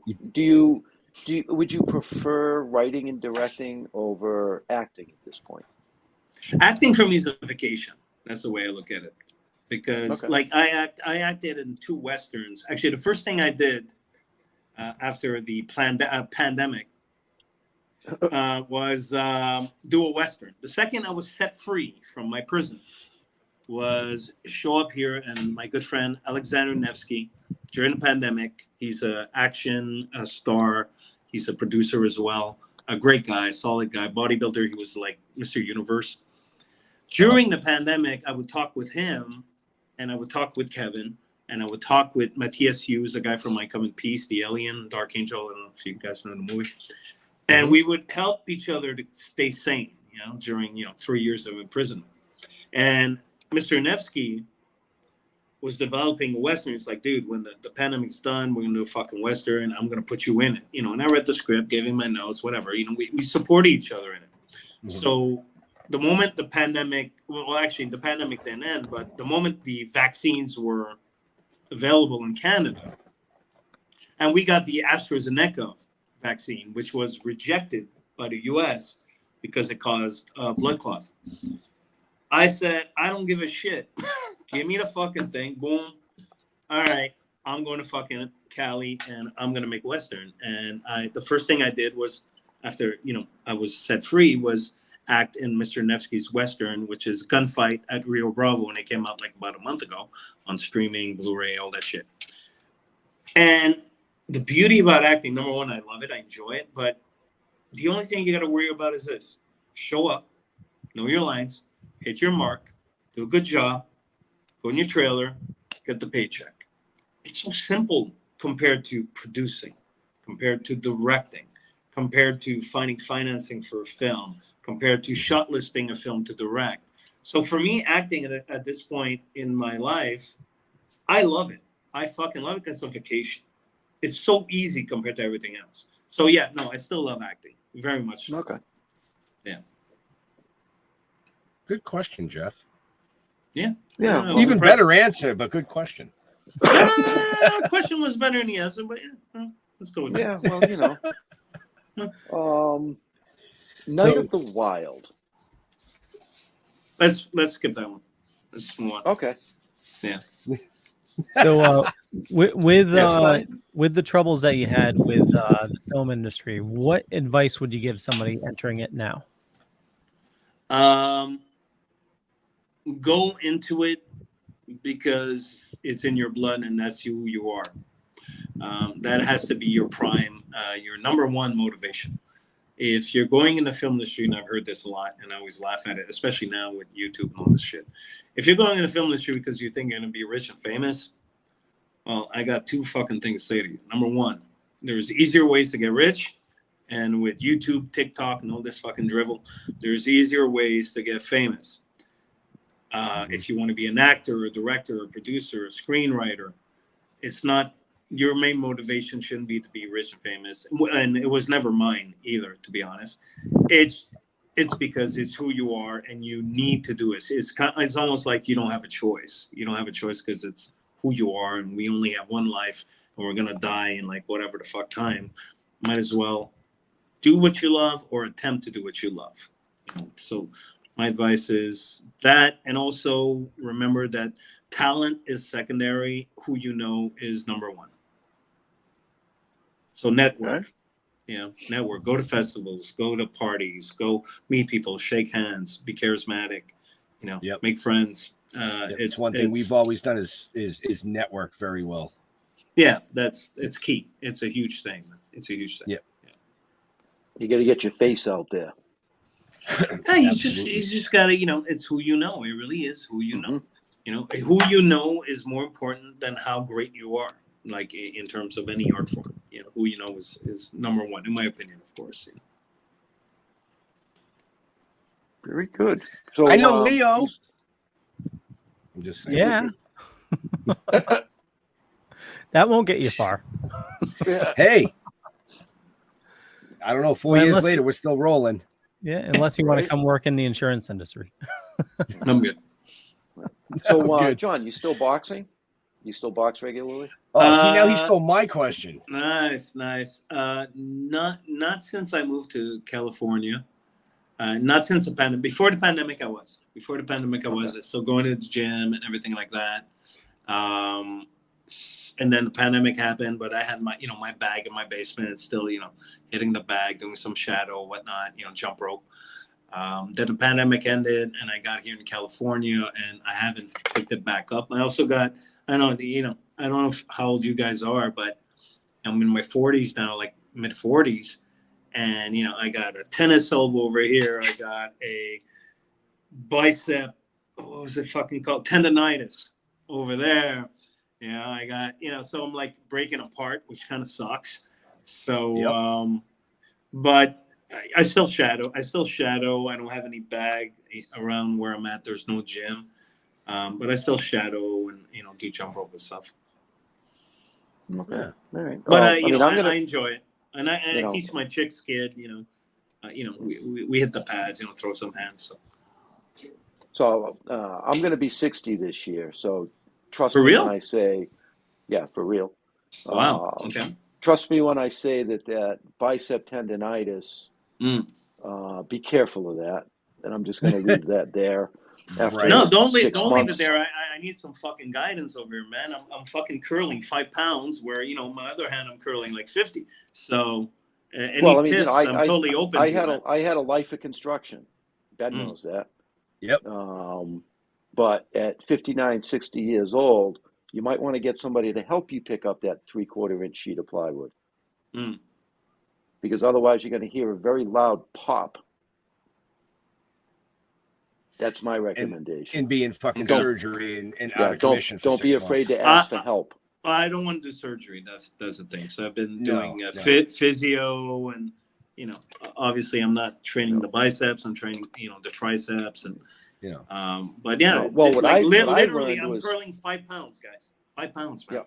would you prefer writing and directing over acting at this point? Acting for me is a vacation. That's the way I look at it. Because I acted in 2 Westerns. Actually, the first thing I did after the pandemic was do a Western. The second I was set free from my prison was show up here, and my good friend Alexander Nevsky, during the pandemic, he's an action star. He's a producer as well. A great guy, solid guy, bodybuilder. He was like Mr. Universe. During the pandemic, I would talk with him, and I would talk with Kevin, and I would talk with Matthias Hughes, a guy from My Come in Peace, the Alien, Dark Angel. I don't know if you guys know the movie. And we would help each other to stay sane, during 3 years of imprisonment. And Mr. Nevsky was developing a Western. It's like, dude, when the pandemic's done, we're gonna do a fucking Western. I'm gonna put you in it, And I read the script, gave him my notes, whatever. We support each other in it. Mm-hmm. So the moment the pandemic, the pandemic didn't end, but the moment the vaccines were available in Canada, and we got the AstraZeneca vaccine, which was rejected by the US because it caused blood clot. I said, I don't give a shit. Give me the fucking thing. Boom. All right. I'm going to fucking Cali and I'm going to make Western. And the first thing I did was, after, I was set free, was act in Mr. Nevsky's Western, which is Gunfight at Rio Bravo. And it came out like about a month ago on streaming, Blu-ray, all that shit. And the beauty about acting, number one, I love it. I enjoy it. But the only thing you got to worry about is this. Show up, know your lines, hit your mark, do a good job, go in your trailer, get the paycheck. It's so simple compared to producing, compared to directing, compared to finding financing for a film, compared to shortlisting a film to direct. So for me, acting at this point in my life, I love it. I fucking love it because it's a vacation. It's so easy compared to everything else. So yeah, no, I still love acting very much. Okay. Yeah. Good question, Jeff. Yeah. Yeah. Even better answer, but good question. Question was better than the answer, but let's go with that. Yeah, well, you know. Night of the Wild. Let's skip that one. Let's move on. Okay. Yeah. So with the troubles that you had with the film industry, what advice would you give somebody entering it now? Go into it because it's in your blood and that's who you are. That has to be your prime, your number one motivation. If you're going in the film industry, and I've heard this a lot, and I always laugh at it, especially now with YouTube and all this shit. If you're going in the film industry because you think you're going to be rich and famous, well, I got two fucking things to say to you. Number one, there's easier ways to get rich. And with YouTube, TikTok, and all this fucking drivel, there's easier ways to get famous. If you want to be an actor, a director, a producer, a screenwriter, it's not, your main motivation shouldn't be to be rich and famous. And it was never mine either, to be honest. It's because it's who you are and you need to do it. It's almost like you don't have a choice. You don't have a choice because it's who you are and we only have one life and we're going to die in like whatever the fuck time. Might as well do what you love or attempt to do what you love. So my advice is that, and also remember that talent is secondary. Who you know is number one. So network, network. Go to festivals, go to parties, go meet people, shake hands, be charismatic, make friends. It's one thing we've always done is network very well. Yeah, it's key. It's a huge thing. It's a huge thing. Yeah. You got to get your face out there. You just got to, it's who you know. It really is who you know. Who you know is more important than how great you are. Like in terms of any art form, who you know is number one, in my opinion, of course. Very good. So I know Leo. I'm just saying. Yeah. That won't get you far. Hey. I don't know. 4 years later, we're still rolling. Yeah, unless you want to come work in the insurance industry. I'm good. So, John, you still boxing? You still box regularly? Oh, see, now he stole my question. Nice. Not since I moved to California. Not since the pandemic. Before the pandemic, I was. So going to the gym and everything like that. And then the pandemic happened, but I had my, my bag in my basement, still, hitting the bag, doing some shadow, whatnot, jump rope. Then the pandemic ended and I got here in California and I haven't picked it back up. I also got, I don't know how old you guys are, but I'm in my 40s now, like mid 40s. And, I got a tennis elbow over here. I got a bicep, what was it fucking called? Tendonitis over there. I got, so I'm like breaking apart, which kind of sucks. So, but I still shadow. I don't have any bag around where I'm at. There's no gym. But I still shadow and, do jump rope and stuff. Okay. All right. But, I enjoy it. And I teach my chicks kid, we hit the pads, throw some hands. So I'm going to be 60 this year. So trust for me real? when I say, yeah, for real. Wow. Okay. Trust me when I say that bicep tendonitis, be careful of that. And I'm just going to leave that there. After no, don't leave months. it there. I need some fucking guidance over here, man. I'm fucking curling 5 pounds where, my other hand I'm curling like 50. So any tips, I'm totally open to I had a life of construction. Ben knows that. Yep. But at 59, 60 years old, you might want to get somebody to help you pick up that 3/4 inch sheet of plywood. Because otherwise you're going to hear a very loud pop. That's my recommendation. And be in fucking surgery and out of commission. Don't be afraid to ask for help. I don't want to do surgery. That's the thing. So I've been doing physio and, obviously I'm not training the biceps. I'm training, the triceps and, but yeah. Well, literally I'm curling 5 pounds, guys. 5 pounds, man.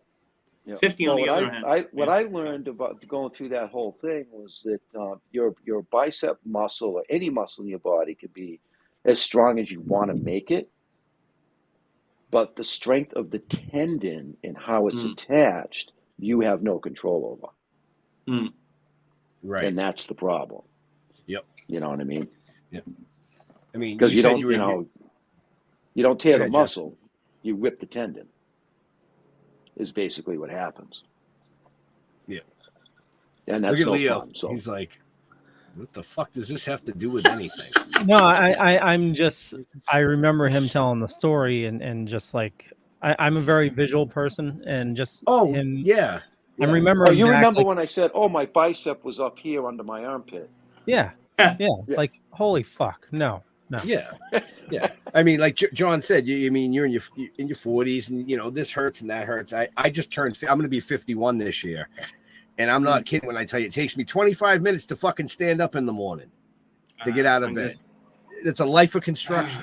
Yeah. 50 on the other hand. What I learned about going through that whole thing was that your bicep muscle or any muscle in your body could be as strong as you want to make it, but the strength of the tendon and how it's attached, you have no control over. Right. And that's the problem. Yep. You know what I mean? Yep. I mean, because you don't, you you don't tear the Jeff. muscle, you rip the tendon. Is basically what happens. Yeah. And that's Look at no Leo. fun. So he's like, what the fuck does this have to do with anything? No, I remember him telling the story and just like I'm a very visual person and just him. Yeah. I remember. Oh, you remember when I said, "Oh, my bicep was up here under my armpit"? Yeah. Like holy fuck, no. Yeah. I mean, like John said, you mean you're in your 40s, and this hurts and that hurts. I just turned. I'm going to be 51 this year, and I'm not kidding when I tell you it takes me 25 minutes to fucking stand up in the morning to get out of bed. It's a life of construction.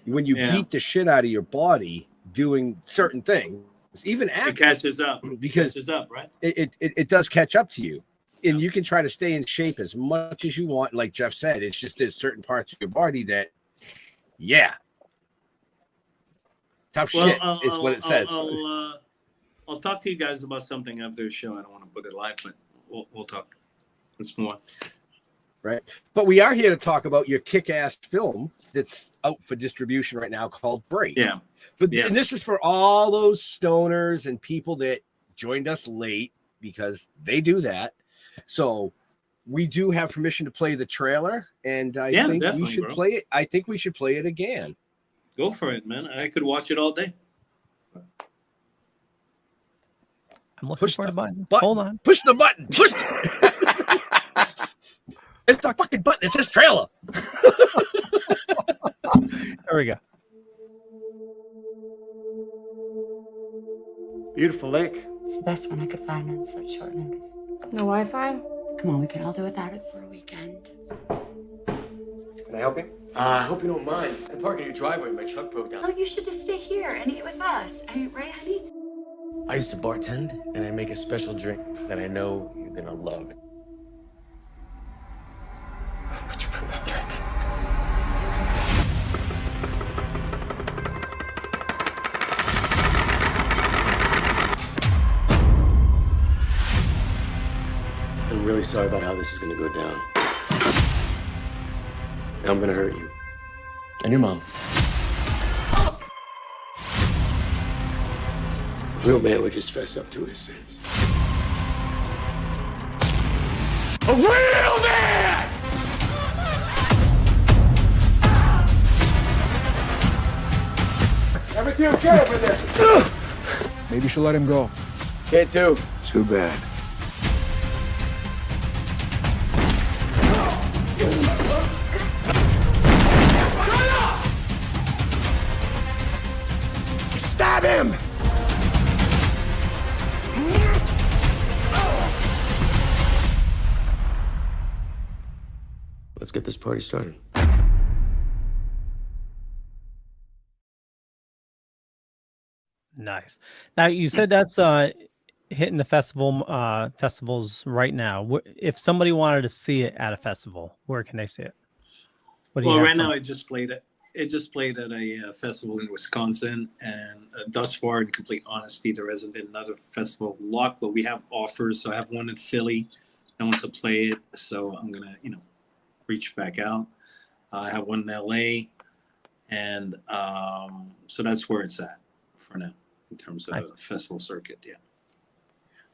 When you beat the shit out of your body doing certain things, even acting, it catches up. Because right? It does catch up to you. And you can try to stay in shape as much as you want. Like Jeff said, it's just there's certain parts of your body that, tough shit is what it says. I'll talk to you guys about something after the show. I don't want to put it live, but we'll talk. Let's move on. Right. But we are here to talk about your kick-ass film that's out for distribution right now called Break. Yeah. And this is for all those stoners and people that joined us late, because they do that. So we do have permission to play the trailer, and I think we should play it. I think we should play it again. Go for it, man. I could watch it all day. I'm looking for the button. Hold on. Push the button. Push. It's the fucking button. It says trailer. There we go. Beautiful lake. It's the best one I could find on such short notice. No Wi-Fi? Come on, we can all do without it for a weekend. Can I help you? I hope you don't mind. I park in your driveway. My truck broke down. Oh, you should just stay here and eat with us. I mean, right, honey? I used to bartend, and I make a special drink that I know you're gonna love. Would you put that drink? I'm really sorry about how this is gonna go down. I'm gonna hurt you. And your mom. A real man would just fess up to his sins. A real man! Everything okay over there? Maybe you should let him go. Can't do. Too bad. Stab him! Let's get this party started. Nice. Now you said that's hitting the festivals right now. If somebody wanted to see it at a festival, where can they see it? Well, right now I just played it. It just played at a festival in Wisconsin, and thus far, in complete honesty, there hasn't been another festival locked, but we have offers. So I have one in Philly that wants to play it, so I'm gonna, reach back out. I have one in LA, and so that's where it's at for now in terms of the festival circuit. Yeah.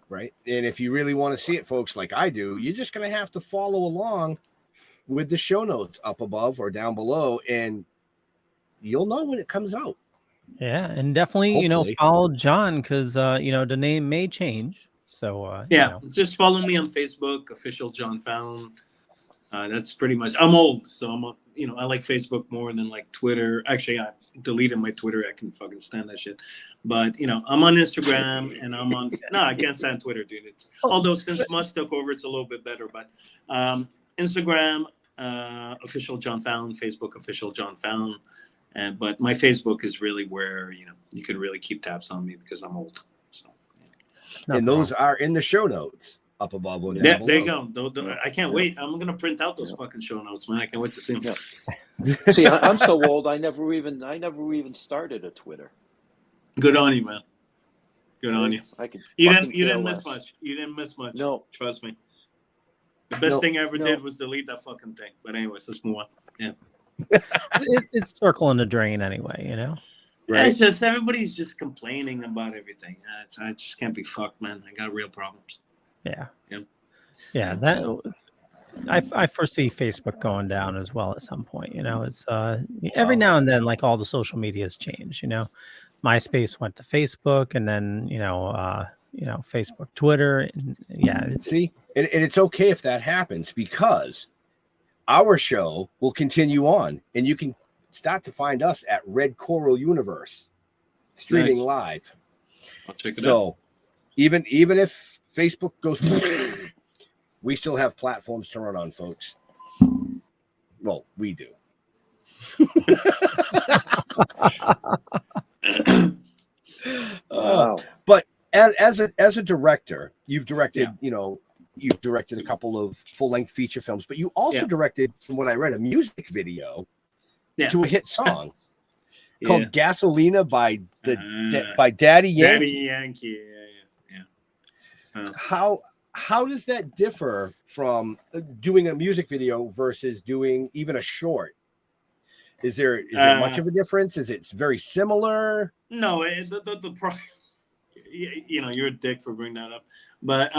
Right. And if you really want to see it, folks, like I do, you're just going to have to follow along with the show notes up above or down below, and you'll know when it comes out. Yeah. And definitely, Hopefully. follow John, because, the name may change. So, just follow me on Facebook, official John Fallon. That's pretty much, I'm old, so I like Facebook more than like Twitter. Actually, I deleted my Twitter. I can fucking stand that shit. But, I'm on Instagram, and I'm on, I can't stand Twitter, dude. Although since Musk took over, it's a little bit better. But Instagram, official John Fallon, Facebook, official John Fallon. But my Facebook is really where, you can really keep tabs on me because I'm old. So, and those are in the show notes. up above or down There below. you go. I can't wait. I'm gonna print out those fucking show notes, man. I can't wait to see them. Yeah. See, I'm so old. I never even started a Twitter. Good on you, man. Good on you. I could. You fucking didn't care miss less. much. You didn't miss much. No. Trust me. The best thing I ever did was delete that fucking thing. But anyways, let's move on. Yeah. It's circling the drain anyway, you know. Right. It's just everybody's just complaining about everything. I just can't be fucked, man. I got real problems. Yeah. Yeah. Yeah. That I foresee Facebook going down as well at some point. You know, it's every now and then, like all the social medias change. You know, MySpace went to Facebook, and then Facebook, Twitter. And, and it's okay if that happens, because our show will continue on, and you can start to find us at Red Coral Universe streaming live. I'll check it out. So even if Facebook goes, we still have platforms to run on, folks. Well, we do. But as a director, you've directed, you've directed a couple of full-length feature films, but you also directed, from what I read, a music video to a hit song called "Gasolina" by Daddy Yankee. Daddy Yankee, yeah. How does that differ from doing a music video versus doing even a short? Is there much of a difference? Is it very similar? No, you're a dick for bringing that up, but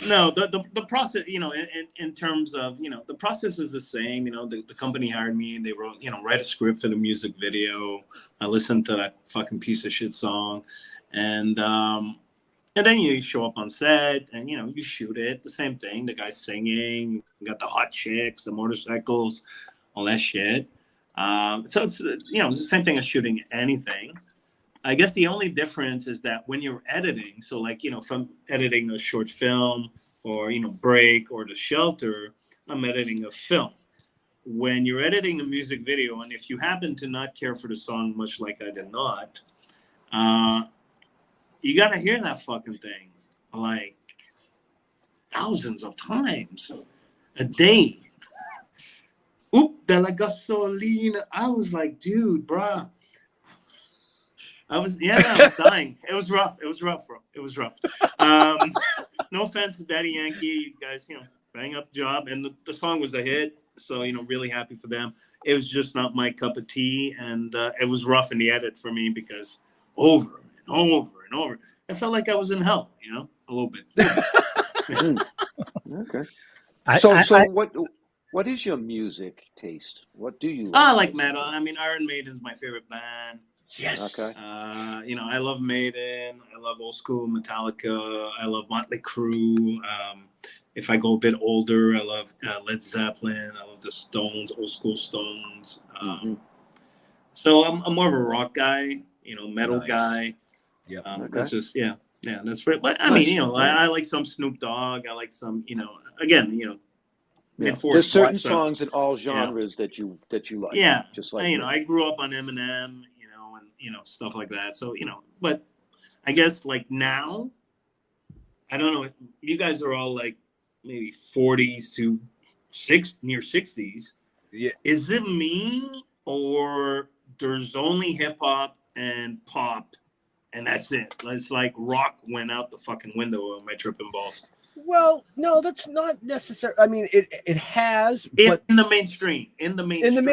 no, the process, in terms of, the process is the same. The company hired me, and they wrote, write a script for the music video. I listened to that fucking piece of shit song, and then you show up on set, and you shoot it. The same thing. The guy's singing. You got the hot chicks, the motorcycles, all that shit. So it's it's the same thing as shooting anything. I guess the only difference is that when you're editing, so like, if I'm editing a short film or, Break or The Shelter, I'm editing a film. When you're editing a music video, and if you happen to not care for the song much like I did not, you got to hear that fucking thing like thousands of times a day. Oop, de la gasolina. I was like, dude, bruh. I was dying. It was rough, bro. It was rough. No offense to Daddy Yankee. You guys, bang up the job. And the song was a hit. So, really happy for them. It was just not my cup of tea. And it was rough in the edit for me, because over and over and over, I felt like I was in hell, a little bit. Okay. So what is your music taste? What do you like? I like metal. I mean, Iron Maiden's my favorite band. Yes. Okay. I love Maiden. I love old school Metallica. I love Motley Crue. If I go a bit older, I love Led Zeppelin. I love the Stones, old school Stones. So I'm more of a rock guy, metal guy. Yeah. That's just that's right. But I mean, I like some Snoop Dogg. I like some, again, there's certain songs in all genres that you like. Yeah, just like I grew up on Eminem, and stuff like that. So but I guess like now, I don't know. You guys are all like maybe 40s to near 60s. Yeah. Is it me, or there's only hip hop and pop, and that's it? It's like rock went out the fucking window on my tripping balls. Well, no, that's not necessary. I mean, it has, but in the mainstream, in the mainstream,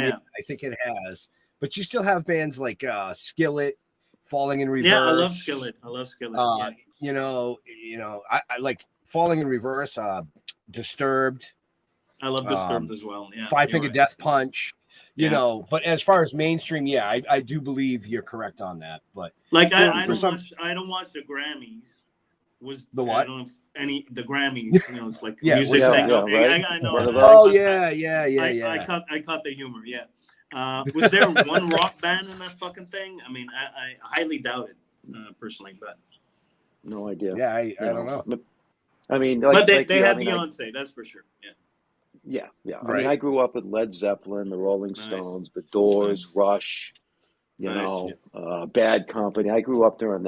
I think it has. But you still have bands like Skillet, Falling in Reverse. Yeah, I love Skillet. I like Falling in Reverse. Disturbed. I love Disturbed as well. Yeah, Five Finger Death Punch. You know, but as far as mainstream, I do believe you're correct on that. But like I don't watch the Grammys. Was the what? I don't know the Grammys. It's like music thing. Right? I know. I caught the humor. Yeah. Was there one rock band in that fucking thing? I mean, I highly doubt it, personally, but no idea. Yeah, I don't know. I mean, but they had Beyonce, that's for sure. Yeah. Right. I mean, I grew up with Led Zeppelin, the Rolling Stones, the Doors, Rush. you Nice. know, Bad Company. I grew up during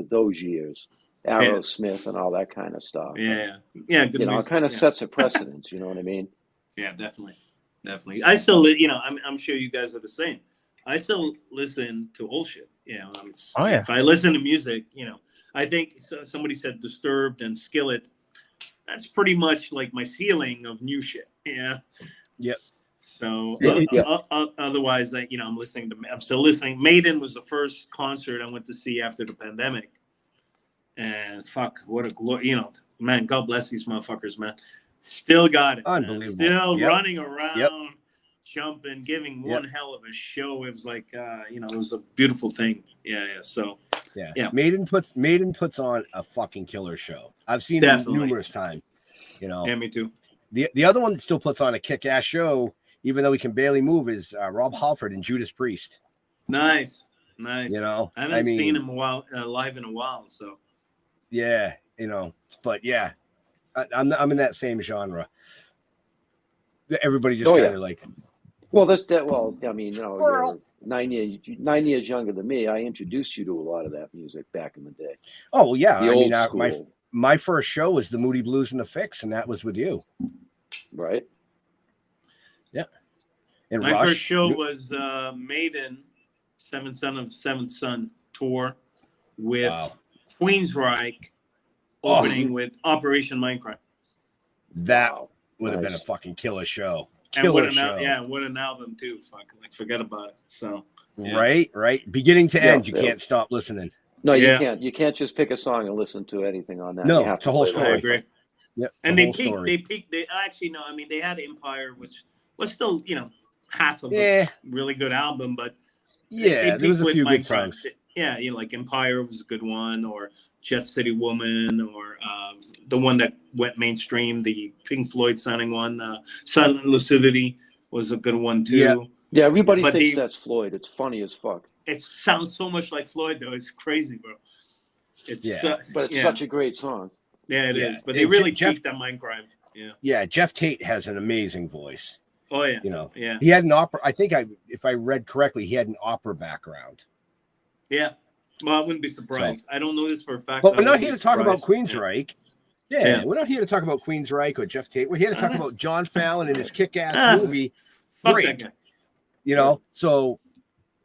those years, Aerosmith and all that kind of stuff. Yeah. Good You know, music. it kind of sets a precedence. You know what I mean? Yeah, definitely. I still, you know, I'm sure you guys are the same. I still listen to old shit. You know, if I listen to music, you know, I think somebody said Disturbed and Skillet. That's pretty much like my ceiling of new shit. Yeah. Yep. So otherwise, you know, I'm still listening. Maiden was the first concert I went to see after the pandemic. And fuck, what a glory, you know, man, God bless these motherfuckers, man. Still got it. Unbelievable. Man. Still running around, jumping, giving one hell of a show. It was like, you know, it was a beautiful thing. Yeah. So, yeah. Maiden puts on a fucking killer show. I've seen it numerous times. You know. Yeah, me too. The other one that still puts on a kick-ass show, even though he can barely move, is Rob Halford and Judas Priest. Nice. You know, I haven't seen him live in a while, so. Yeah, you know, but yeah, I'm in that same genre. Everybody just kind of like. Well, Well, I mean, you know, you're 9 years younger than me. I introduced you to a lot of that music back in the day. Oh well, yeah, the old school. My first show was the Moody Blues and the Fix, and that was with you, right? Yeah. And my first show was Maiden, Seventh Son tour with Queensryche opening with Operation Mindcrime. That would have been a fucking killer show. And what an album too. Fuck, like forget about it. So right, beginning to end, you can't stop listening. No, you can't. You can't just pick a song and listen to anything on that. No, you have it's a whole story. I agree. Yep. And they peaked. They actually no. I mean, they had Empire, which was still, you know, half of a really good album, but there was a few good songs. Yeah, you know, like Empire was a good one, or Jet City Woman, or the one that went mainstream, the Pink Floyd sounding one, Silent Lucidity was a good one too. Yeah, everybody thinks that's Floyd. It's funny as fuck. It sounds so much like Floyd, though. It's crazy, bro. But it's such a great song. Yeah, it is. But they really peaked that Mindcrime. Yeah, Jeff Tate has an amazing voice. Oh yeah, you know, yeah. He had an opera. I think if I read correctly, he had an opera background. Yeah, well, I wouldn't be surprised. So, I don't know this for a fact. But we're not here to talk about Queensryche. Yeah, we're not here to talk about Queensryche or Jeff Tate. We're here to talk about John Fallon and his kick-ass movie. Great. You know, so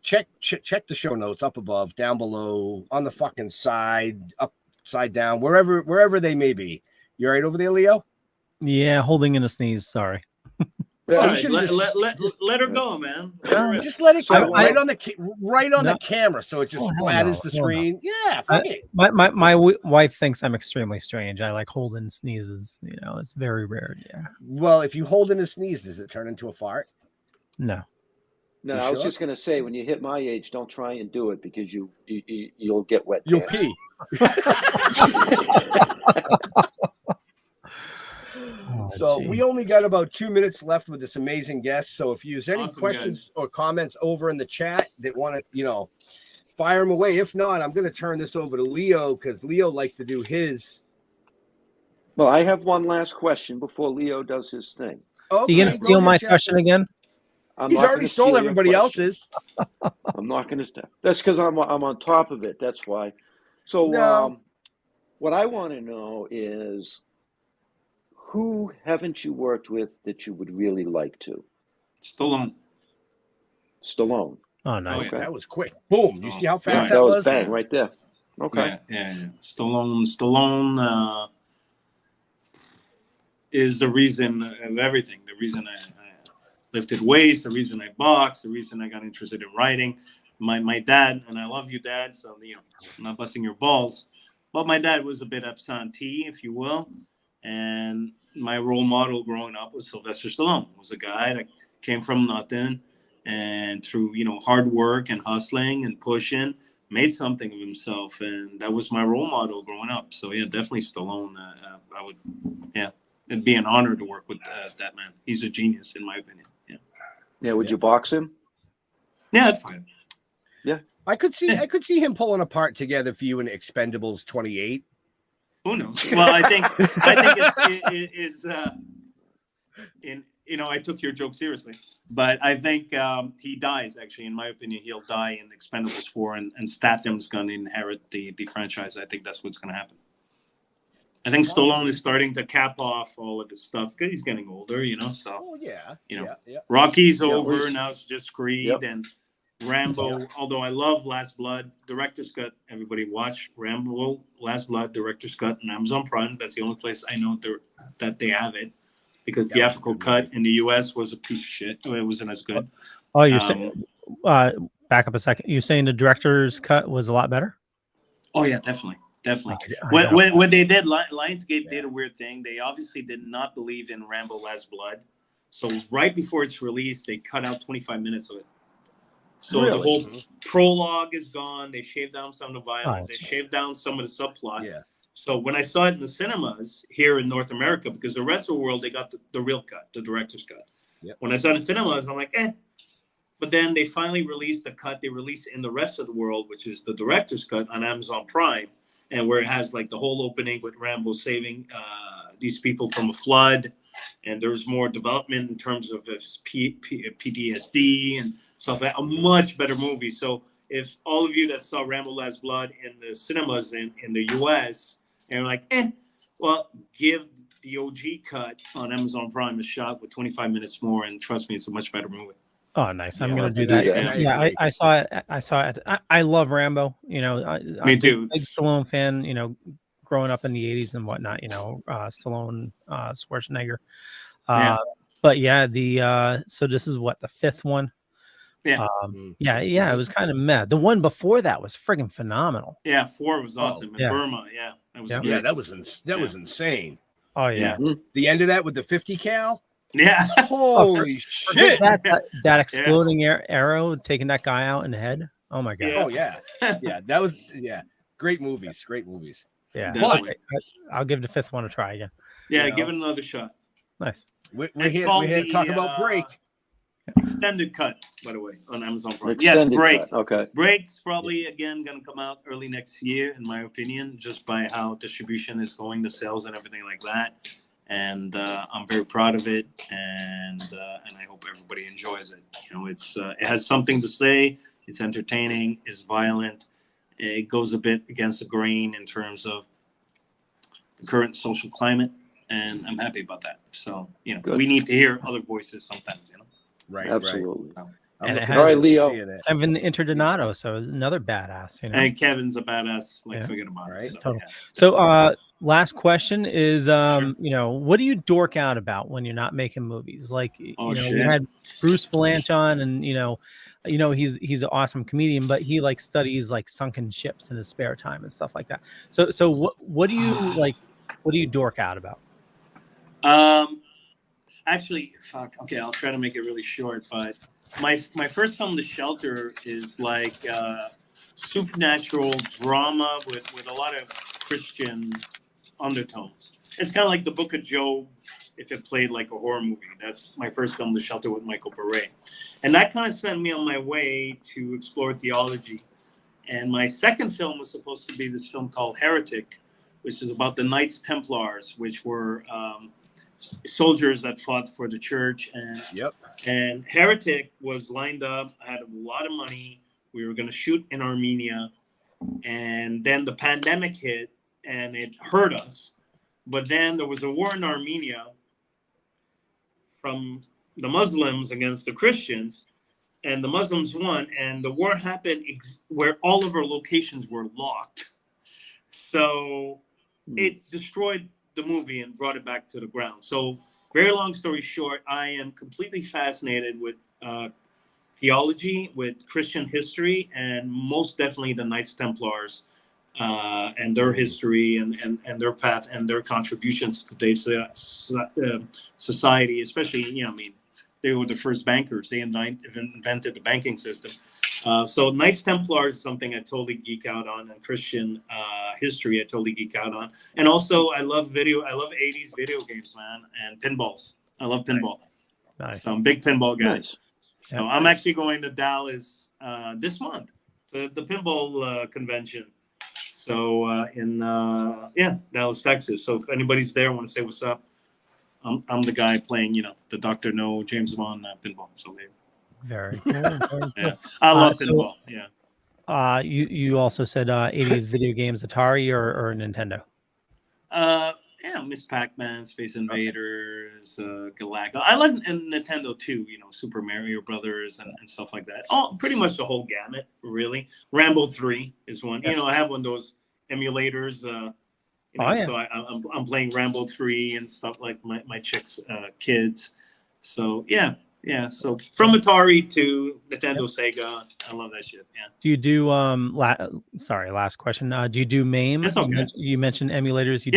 check the show notes up above, down below, on the fucking side, upside down, wherever they may be. You all right over there, Leo? Yeah, holding in a sneeze. Sorry. Yeah, let her go, man. Just let it go right on the camera, so it just splatters the screen. Yeah, fuck it. My wife thinks I'm extremely strange. I like holding sneezes. You know, it's very rare. Yeah. Well, if you hold in a sneeze, does it turn into a fart? No. No, I was just gonna say, when you hit my age, don't try and do it because you'll get wet. You'll pee. So we only got about 2 minutes left with this amazing guest. So if there's any questions or comments over in the chat that want to, you know, fire them away. If not, I'm going to turn this over to Leo because Leo likes to do his. Well, I have one last question before Leo does his thing. Okay, you going to steal my question again? He's already stole everybody else's. I'm not going to steal. That's because I'm on top of it. That's why. So what I want to know is, who haven't you worked with that you would really like to? Stallone. Oh, nice. Okay. That was quick. Boom. You see how fast that was? Bang, right there. Okay. Yeah. Stallone is the reason of everything. The reason I lifted weights, the reason I boxed, the reason I got interested in writing. My dad, and I love you, Dad, so, you know, I'm not busting your balls, but my dad was a bit absentee, if you will. And my role model growing up was Sylvester Stallone. Was a guy that came from nothing, and through, you know, hard work and hustling and pushing, made something of himself, and that was my role model growing up. So yeah, definitely Stallone. I would, it'd be an honor to work with that man. He's a genius, in my opinion. Yeah. Would you box him? Yeah, that's fine. Yeah, I could see him pulling a part together for you in Expendables 28. Who knows? Well, I think it's I took your joke seriously, but I think he dies. Actually, in my opinion, he'll die in Expendables 4, and Statham's going to inherit the franchise. I think that's what's going to happen. I think Stallone is starting to cap off all of his stuff because he's getting older, So, Rocky's over now. It's just Creed and Rambo. Although I love Last Blood, director's cut. Everybody watch Rambo, Last Blood, director's cut on Amazon Prime. That's the only place I know that they have it, because the theatrical cut in the U.S. was a piece of shit. It wasn't as good. Oh, you're saying? Back up a second. You're saying the director's cut was a lot better? Oh yeah, definitely. When they did, Lionsgate did a weird thing. They obviously did not believe in Rambo Last Blood. So right before it's released, they cut out 25 minutes of it. So the whole prologue is gone. They shaved down some of the violence. They shaved down some of the subplot. Yeah. So when I saw it in the cinemas here in North America, because the rest of the world, they got the real cut, the director's cut. Yep. When I saw it in cinemas, I'm like, eh. But then they finally released the cut they released in the rest of the world, which is the director's cut on Amazon Prime. And where it has like the whole opening with Rambo saving these people from a flood, and there's more development in terms of his PTSD and stuff. A much better movie. So if all of you that saw Rambo Last Blood in the cinemas in the U.S. and like, well, give the OG cut on Amazon Prime a shot with 25 minutes more, and trust me, it's a much better movie. Oh, nice. I'm going to do that. Yeah, I saw it. I love Rambo. Me too. Big Stallone fan, growing up in the 80s and whatnot, Stallone, Schwarzenegger. But yeah, so this is what, the fifth one? Yeah. It was kind of meh. The one before that was friggin' phenomenal. Yeah, 4 was awesome. In Burma, that was insane. Oh, yeah. The end of that with the 50 cal? Yeah. Holy shit. That exploding arrow taking that guy out in the head. Oh my god. Oh yeah. That was great movies. Yeah. But I'll give the fifth one a try again. Yeah, give it another shot. Nice. We're here to talk about Break. Extended cut, by the way, on Amazon Prime. Break. Cut. Okay. Break's probably again gonna come out early next year, in my opinion, just by how distribution is going, the sales and everything like that. And I'm very proud of it, and I hope everybody enjoys it. It has something to say. It's entertaining. It's violent. It goes a bit against the grain in terms of the current social climate, and I'm happy about that. So we need to hear other voices sometimes. Right. Absolutely. Right. And it all right, Leo. Kevin Interdonato, so another badass. And Kevin's a badass. Forget about it. So, totally. So last question is, what do you dork out about when you're not making movies? Like, we had Bruce Valanche on, and he's an awesome comedian, but he studies sunken ships in his spare time and stuff like that. So what do you like? What do you dork out about? Actually, okay, I'll try to make it really short, but my first film, The Shelter, is like supernatural drama with a lot of Christian undertones. It's kind of like the Book of Job if it played like a horror movie. That's my first film, The Shelter, with Michael Pare. And that kind of sent me on my way to explore theology. And my second film was supposed to be this film called Heretic, which is about the Knights Templars, which were soldiers that fought for the church. And Heretic was lined up, had a lot of money. We were going to shoot in Armenia. And then the pandemic hit, and it hurt us. But then there was a war in Armenia from the Muslims against the Christians, and the Muslims won, and the war happened where all of our locations were locked. So it destroyed the movie and brought it back to the ground. So very long story short, I am completely fascinated with theology, with Christian history, and most definitely the Knights Templars and their history and their path and their contributions to today's society, especially, they were the first bankers. They invented the banking system. So Knights Templars is something I totally geek out on, and Christian history I totally geek out on. And also I love 80s video games, man, and pinballs. I love pinball. Nice. So I'm a big pinball guy. Nice. So I'm actually going to Dallas this month, the pinball convention. So in Dallas, Texas. So if anybody's there, I want to say what's up. I'm the guy playing, the Dr. No James Bond pinball. So very cool. Very cool. Yeah, I love pinball. Yeah. You also said 80s video games, Atari or Nintendo. Yeah, Miss Pac-Man, Space Invaders, Galaga. I like Nintendo too. Super Mario Brothers and stuff like that. Pretty much the whole gamut, really. Rambo 3 is one. I have one of those emulators. So I'm playing Rambo 3 and stuff like my chicks' kids. So yeah. So from Atari to Nintendo, Sega, I love that shit. Yeah. Do you do last question. Do you do MAME? That's okay. You mentioned emulators.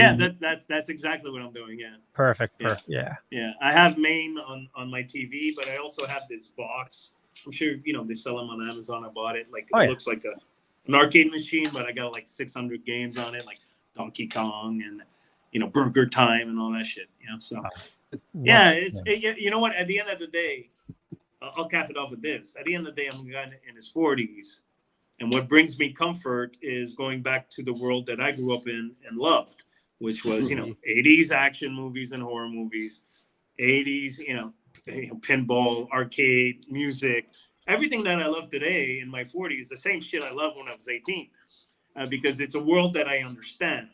That's exactly what I'm doing. Yeah. Perfect. Yeah. I have MAME on my TV, but I also have this box. I'm sure they sell them on Amazon. I bought it. It looks like an arcade machine, but I got like 600 games on it, like Donkey Kong and Burger Time and all that shit. So. Yeah, you know what? At the end of the day, I'll cap it off with this. At the end of the day, I'm a guy in his 40s, and what brings me comfort is going back to the world that I grew up in and loved, which was 80s action movies and horror movies, 80s pinball, arcade, music, everything that I love today in my 40s. The same shit I loved when I was 18, because it's a world that I understand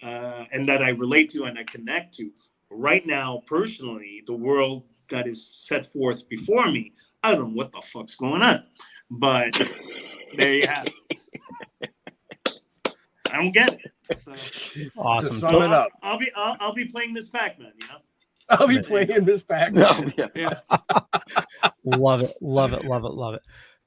and that I relate to and I connect to. Right now, personally, the world that is set forth before me, I don't know what the fuck's going on, but there you have it. I don't get it. So, awesome. Sum it up. I'll be playing this Pac-Man. I'll be playing this Pac-Man. Yeah. Love it.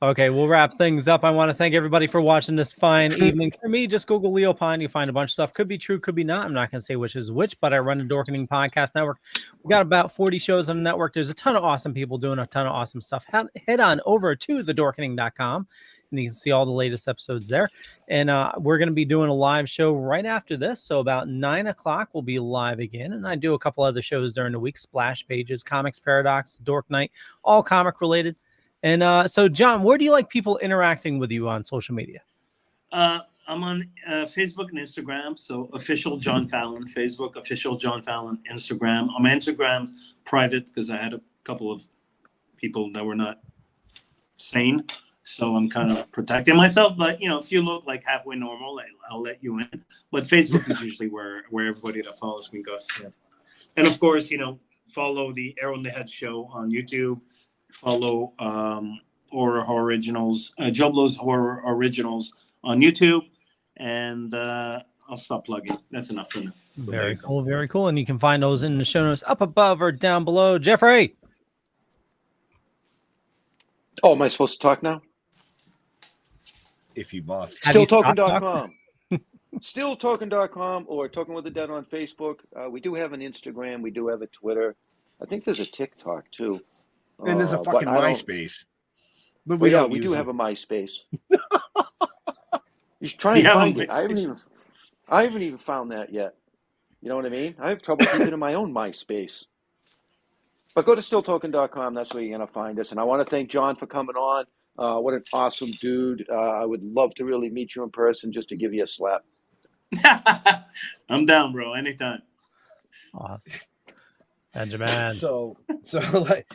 Okay, we'll wrap things up. I want to thank everybody for watching this fine evening. For me, just Google Leo Pine. You find a bunch of stuff. Could be true, could be not. I'm not going to say which is which, but I run the Dorkening Podcast Network. We got about 40 shows on the network. There's a ton of awesome people doing a ton of awesome stuff. Head on over to thedorkening.com, and you can see all the latest episodes there. And we're going to be doing a live show right after this. So about 9 o'clock, we'll be live again. And I do a couple other shows during the week, Splash Pages, Comics Paradox, Dork Night, all comic related. And so, John, where do you like people interacting with you on social media? I'm on Facebook and Instagram. So official John Fallon, Facebook, official John Fallon, Instagram. On my Instagram, private, because I had a couple of people that were not sane. So I'm kind of protecting myself. But, if you look like halfway normal, I'll let you in. But Facebook is usually where everybody that follows me goes. Yeah. And, of course, follow the Arrow in the Head show on YouTube. Follow Horror Originals, Joe Blow's Horror Originals on YouTube, and I'll stop plugging. That's enough for now. Very cool, very cool. And you can find those in the show notes up above or down below. Jeffrey. Oh, am I supposed to talk now? If you must. StillToking.com. StillToking.com or Talking with the Dead on Facebook. We do have an Instagram. We do have a Twitter. I think there's a TikTok too. And there's a fucking MySpace. But we do have a MySpace. You should try and find it. I haven't even found that yet. You know what I mean? I have trouble keeping in my own MySpace. But go to stilltoken.com. That's where you're going to find us. And I want to thank John for coming on. What an awesome dude. I would love to really meet you in person just to give you a slap. I'm down, bro. Anytime. Awesome. Benjamin. So like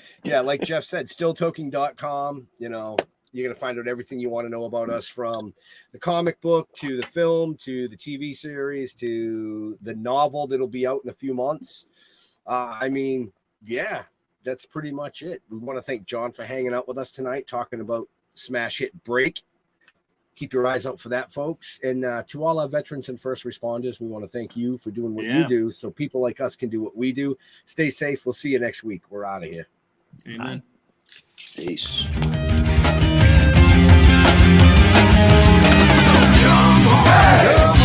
Jeff said, stilltoking.com, you're going to find out everything you want to know about us, from the comic book to the film to the TV series to the novel that'll be out in a few months. That's pretty much it. We want to thank John for hanging out with us tonight, talking about Smash Hit Break. Keep your eyes out for that, folks. And to all our veterans and first responders, we want to thank you for doing what you do so people like us can do what we do. Stay safe. We'll see you next week. We're out of here. Amen. Peace. So come on.